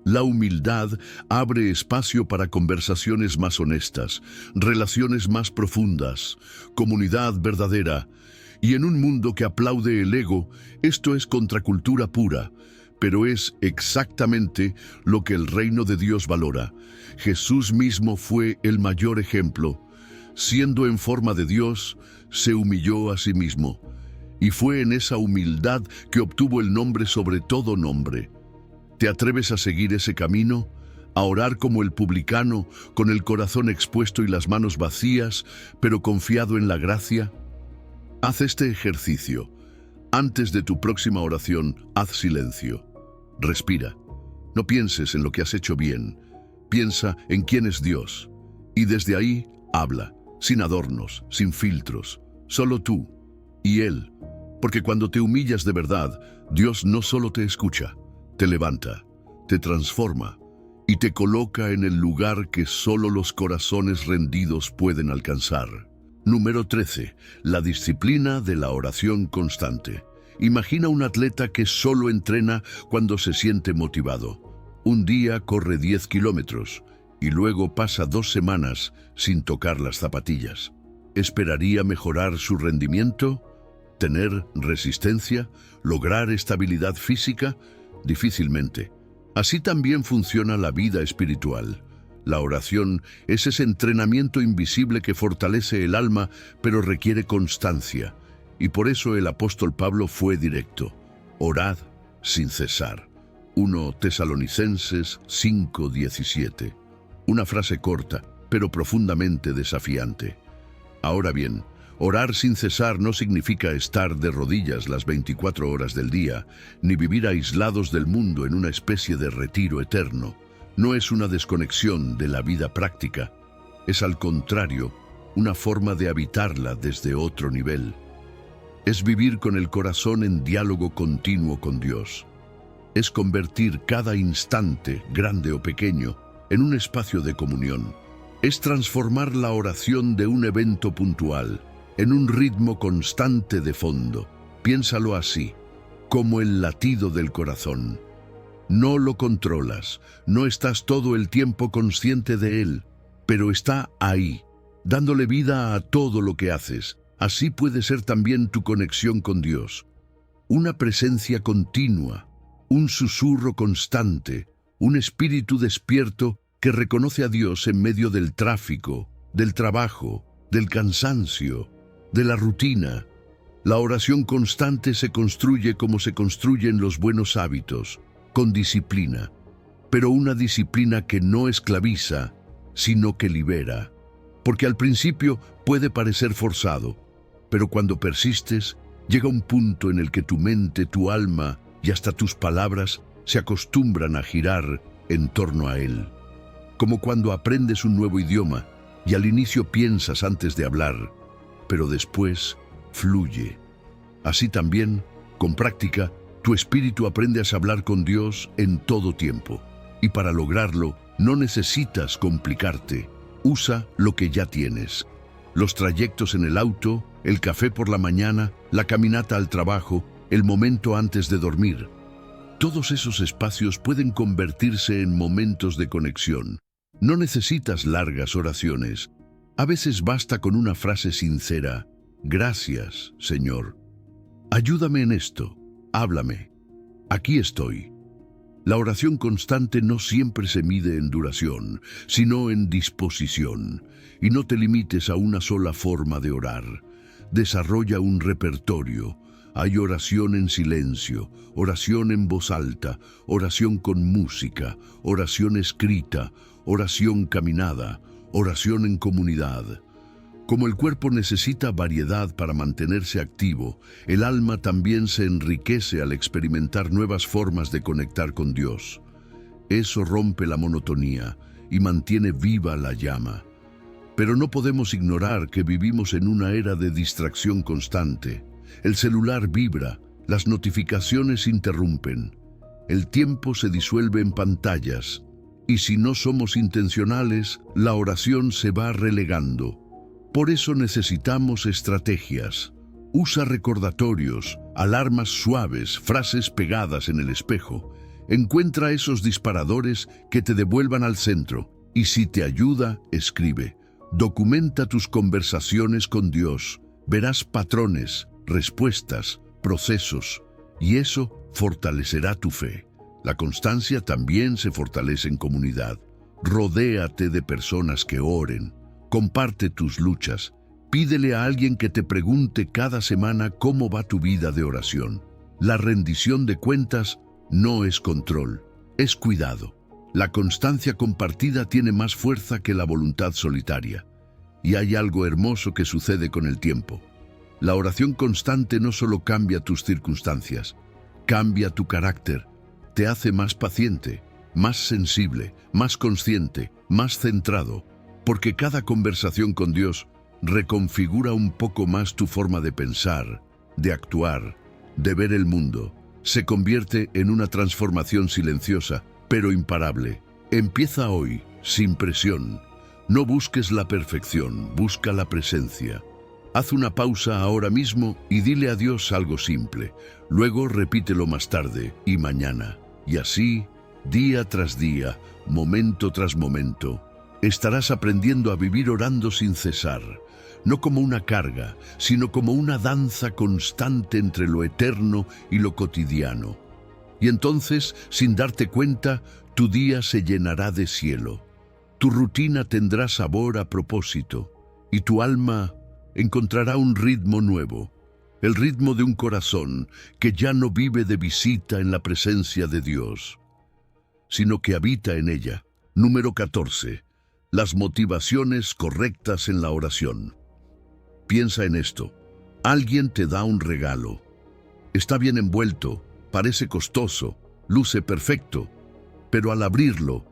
La humildad abre espacio para conversaciones más honestas, relaciones más profundas, comunidad verdadera. Y en un mundo que aplaude el ego, esto es contracultura pura, pero es exactamente lo que el reino de Dios valora. Jesús mismo fue el mayor ejemplo. Siendo en forma de Dios, se humilló a sí mismo. Y fue en esa humildad que obtuvo el nombre sobre todo nombre. ¿Te atreves a seguir ese camino? ¿A orar como el publicano, con el corazón expuesto y las manos vacías, pero confiado en la gracia? Haz este ejercicio. Antes de tu próxima oración, haz silencio. Respira. No pienses en lo que has hecho bien, piensa en quién es Dios. Y desde ahí, habla, sin adornos, sin filtros, solo tú y Él. Porque cuando te humillas de verdad, Dios no solo te escucha, te levanta, te transforma y te coloca en el lugar que solo los corazones rendidos pueden alcanzar. Número 13. La disciplina de la oración constante. Imagina un atleta que solo entrena cuando se siente motivado. Un día corre 10 kilómetros y luego pasa 2 semanas sin tocar las zapatillas. ¿Esperaría mejorar su rendimiento? ¿Tener resistencia? ¿Lograr estabilidad física? Difícilmente. Así también funciona la vida espiritual. La oración es ese entrenamiento invisible que fortalece el alma, pero requiere constancia. Y por eso el apóstol Pablo fue directo. Orad sin cesar. 1 Tesalonicenses 5:17. Una frase corta, pero profundamente desafiante. Ahora bien, orar sin cesar no significa estar de rodillas las 24 horas del día, ni vivir aislados del mundo en una especie de retiro eterno. No es una desconexión de la vida práctica, es al contrario, una forma de habitarla desde otro nivel. Es vivir con el corazón en diálogo continuo con Dios. Es convertir cada instante, grande o pequeño, en un espacio de comunión. Es transformar la oración de un evento puntual en un ritmo constante de fondo. Piénsalo así, como el latido del corazón. No lo controlas, no estás todo el tiempo consciente de él, pero está ahí, dándole vida a todo lo que haces. Así puede ser también tu conexión con Dios. Una presencia continua, un susurro constante, un espíritu despierto que reconoce a Dios en medio del tráfico, del trabajo, del cansancio, de la rutina. La oración constante se construye como se construyen los buenos hábitos, con disciplina, pero una disciplina que no esclaviza, sino que libera. Porque al principio puede parecer forzado, pero cuando persistes, llega un punto en el que tu mente, tu alma y hasta tus palabras se acostumbran a girar en torno a él. Como cuando aprendes un nuevo idioma y al inicio piensas antes de hablar, pero después fluye. Así también, con práctica, tu espíritu aprende a hablar con Dios en todo tiempo. Y para lograrlo, no necesitas complicarte. Usa lo que ya tienes. Los trayectos en el auto, el café por la mañana, la caminata al trabajo, el momento antes de dormir. Todos esos espacios pueden convertirse en momentos de conexión. No necesitas largas oraciones. A veces basta con una frase sincera. Gracias, Señor. Ayúdame en esto. Háblame. Aquí estoy. La oración constante no siempre se mide en duración, sino en disposición. Y no te limites a una sola forma de orar. Desarrolla un repertorio. Hay oración en silencio, oración en voz alta, oración con música, oración escrita, oración caminada, oración en comunidad. Como el cuerpo necesita variedad para mantenerse activo, el alma también se enriquece al experimentar nuevas formas de conectar con Dios. Eso rompe la monotonía y mantiene viva la llama. Pero no podemos ignorar que vivimos en una era de distracción constante. El celular vibra, las notificaciones interrumpen, el tiempo se disuelve en pantallas, y si no somos intencionales, la oración se va relegando. Por eso necesitamos estrategias. Usa recordatorios, alarmas suaves, frases pegadas en el espejo. Encuentra esos disparadores que te devuelvan al centro. Y si te ayuda, escribe. Documenta tus conversaciones con Dios. Verás patrones, respuestas, procesos. Y eso fortalecerá tu fe. La constancia también se fortalece en comunidad. Rodéate de personas que oren. Comparte tus luchas. Pídele a alguien que te pregunte cada semana cómo va tu vida de oración. La rendición de cuentas no es control, es cuidado. La constancia compartida tiene más fuerza que la voluntad solitaria. Y hay algo hermoso que sucede con el tiempo. La oración constante no solo cambia tus circunstancias, cambia tu carácter, te hace más paciente, más sensible, más consciente, más centrado, porque cada conversación con Dios reconfigura un poco más tu forma de pensar, de actuar, de ver el mundo. Se convierte en una transformación silenciosa, pero imparable. Empieza hoy, sin presión. No busques la perfección, busca la presencia. Haz una pausa ahora mismo y dile a Dios algo simple. Luego repítelo más tarde y mañana. Y así, día tras día, momento tras momento, estarás aprendiendo a vivir orando sin cesar. No como una carga, sino como una danza constante entre lo eterno y lo cotidiano. Y entonces, sin darte cuenta, tu día se llenará de cielo. Tu rutina tendrá sabor a propósito, y tu alma encontrará un ritmo nuevo, el ritmo de un corazón que ya no vive de visita en la presencia de Dios, sino que habita en ella. Número 14. Las motivaciones correctas en la oración. Piensa en esto. Alguien te da un regalo. Está bien envuelto, parece costoso, luce perfecto, pero al abrirlo,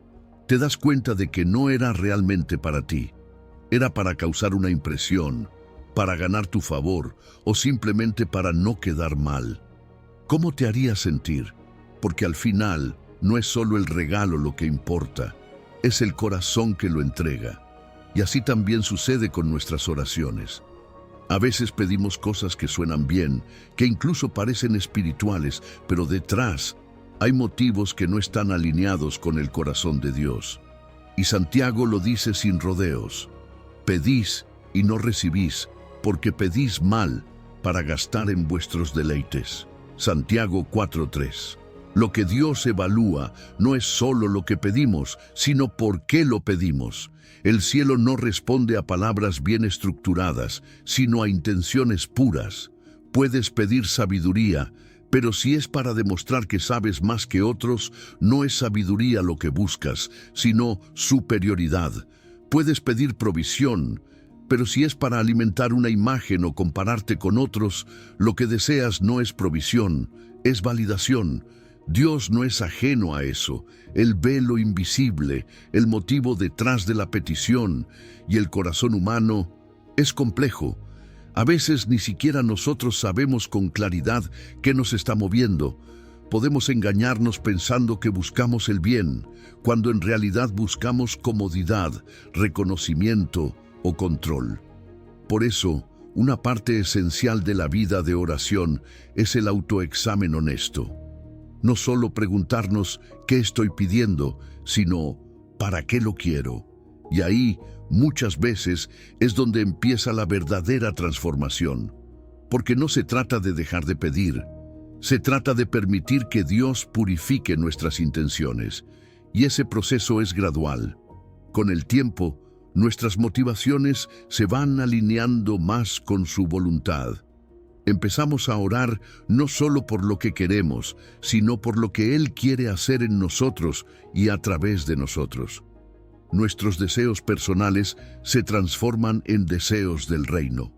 te das cuenta de que no era realmente para ti. Era para causar una impresión, para ganar tu favor o simplemente para no quedar mal. ¿Cómo te haría sentir? Porque al final no es solo el regalo lo que importa, es el corazón que lo entrega. Y así también sucede con nuestras oraciones. A veces pedimos cosas que suenan bien, que incluso parecen espirituales, pero detrás hay motivos que no están alineados con el corazón de Dios. Y Santiago lo dice sin rodeos. Pedís y no recibís, porque pedís mal para gastar en vuestros deleites. Santiago 4:3. Lo que Dios evalúa no es solo lo que pedimos, sino por qué lo pedimos. El cielo no responde a palabras bien estructuradas, sino a intenciones puras. Puedes pedir sabiduría, pero si es para demostrar que sabes más que otros, no es sabiduría lo que buscas, sino superioridad. Puedes pedir provisión, pero si es para alimentar una imagen o compararte con otros, lo que deseas no es provisión, es validación. Dios no es ajeno a eso. Él ve lo invisible, el motivo detrás de la petición, y el corazón humano es complejo. A veces ni siquiera nosotros sabemos con claridad qué nos está moviendo. Podemos engañarnos pensando que buscamos el bien, cuando en realidad buscamos comodidad, reconocimiento o control. Por eso, una parte esencial de la vida de oración es el autoexamen honesto. No solo preguntarnos qué estoy pidiendo, sino ¿para qué lo quiero? Y ahí, muchas veces, es donde empieza la verdadera transformación. Porque no se trata de dejar de pedir, se trata de permitir que Dios purifique nuestras intenciones. Y ese proceso es gradual. Con el tiempo, nuestras motivaciones se van alineando más con su voluntad. Empezamos a orar no solo por lo que queremos, sino por lo que Él quiere hacer en nosotros y a través de nosotros. Nuestros deseos personales se transforman en deseos del reino.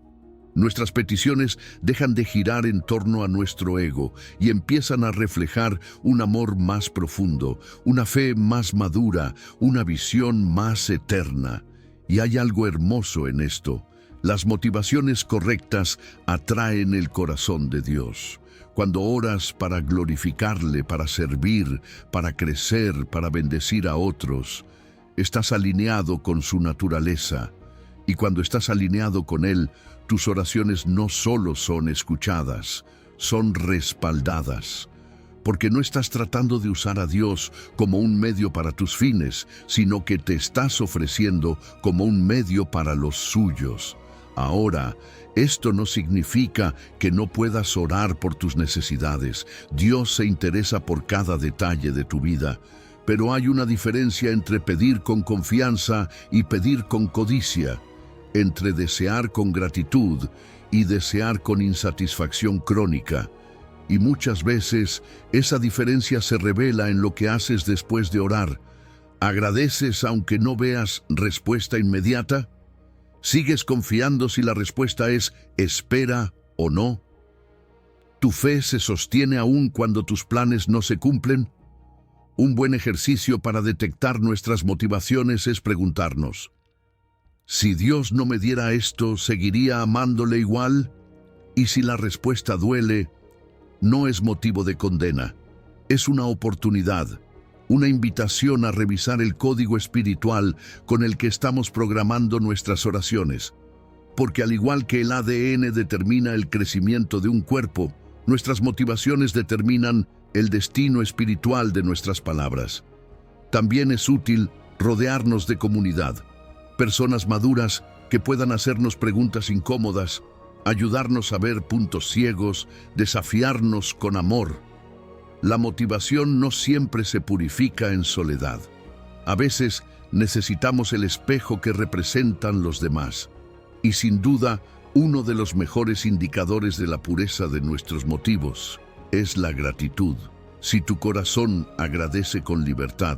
Nuestras peticiones dejan de girar en torno a nuestro ego y empiezan a reflejar un amor más profundo, una fe más madura, una visión más eterna. Y hay algo hermoso en esto. Las motivaciones correctas atraen el corazón de Dios. Cuando oras para glorificarle, para servir, para crecer, para bendecir a otros, estás alineado con su naturaleza. Y cuando estás alineado con Él, tus oraciones no solo son escuchadas, son respaldadas. Porque no estás tratando de usar a Dios como un medio para tus fines, sino que te estás ofreciendo como un medio para los suyos. Ahora, esto no significa que no puedas orar por tus necesidades. Dios se interesa por cada detalle de tu vida. Pero hay una diferencia entre pedir con confianza y pedir con codicia, entre desear con gratitud y desear con insatisfacción crónica. Y muchas veces esa diferencia se revela en lo que haces después de orar. ¿Agradeces aunque no veas respuesta inmediata? ¿Sigues confiando si la respuesta es espera o no? ¿Tu fe se sostiene aún cuando tus planes no se cumplen? Un buen ejercicio para detectar nuestras motivaciones es preguntarnos: ¿si Dios no me diera esto, seguiría amándole igual? Y si la respuesta duele, no es motivo de condena, es una oportunidad, una invitación a revisar el código espiritual con el que estamos programando nuestras oraciones. Porque al igual que el ADN determina el crecimiento de un cuerpo, nuestras motivaciones determinan el destino espiritual de nuestras palabras. También es útil rodearnos de comunidad, personas maduras que puedan hacernos preguntas incómodas, ayudarnos a ver puntos ciegos, desafiarnos con amor. La motivación no siempre se purifica en soledad. A veces necesitamos el espejo que representan los demás. Y sin duda, uno de los mejores indicadores de la pureza de nuestros motivos es la gratitud. Si tu corazón agradece con libertad,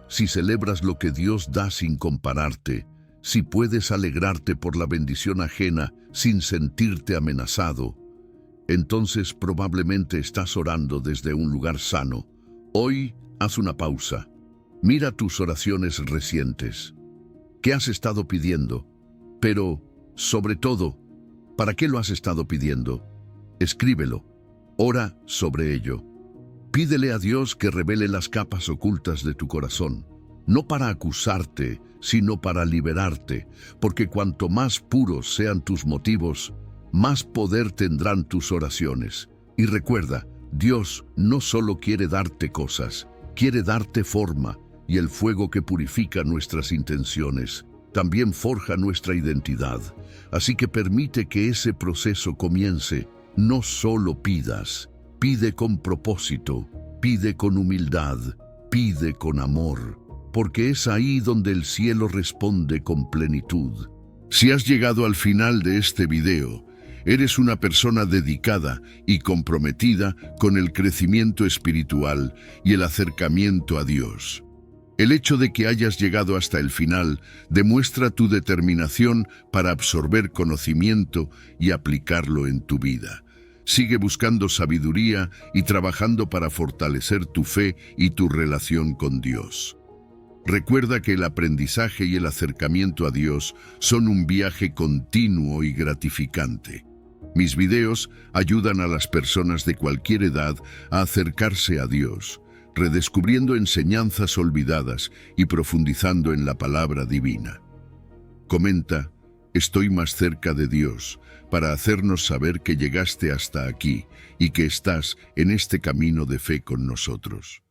si celebras lo que Dios da sin compararte, si puedes alegrarte por la bendición ajena sin sentirte amenazado, entonces probablemente estás orando desde un lugar sano. Hoy, haz una pausa. Mira tus oraciones recientes. ¿Qué has estado pidiendo? Pero, sobre todo, ¿para qué lo has estado pidiendo? Escríbelo. Ora sobre ello. Pídele a Dios que revele las capas ocultas de tu corazón, no para acusarte, sino para liberarte, porque cuanto más puros sean tus motivos, más poder tendrán tus oraciones. Y recuerda, Dios no solo quiere darte cosas, quiere darte forma, y el fuego que purifica nuestras intenciones también forja nuestra identidad. Así que permite que ese proceso comience. No solo pidas, pide con propósito, pide con humildad, pide con amor, porque es ahí donde el cielo responde con plenitud. Si has llegado al final de este video, eres una persona dedicada y comprometida con el crecimiento espiritual y el acercamiento a Dios. El hecho de que hayas llegado hasta el final demuestra tu determinación para absorber conocimiento y aplicarlo en tu vida. Sigue buscando sabiduría y trabajando para fortalecer tu fe y tu relación con Dios. Recuerda que el aprendizaje y el acercamiento a Dios son un viaje continuo y gratificante. Mis videos ayudan a las personas de cualquier edad a acercarse a Dios, redescubriendo enseñanzas olvidadas y profundizando en la palabra divina. Comenta: estoy más cerca de Dios, para hacernos saber que llegaste hasta aquí y que estás en este camino de fe con nosotros.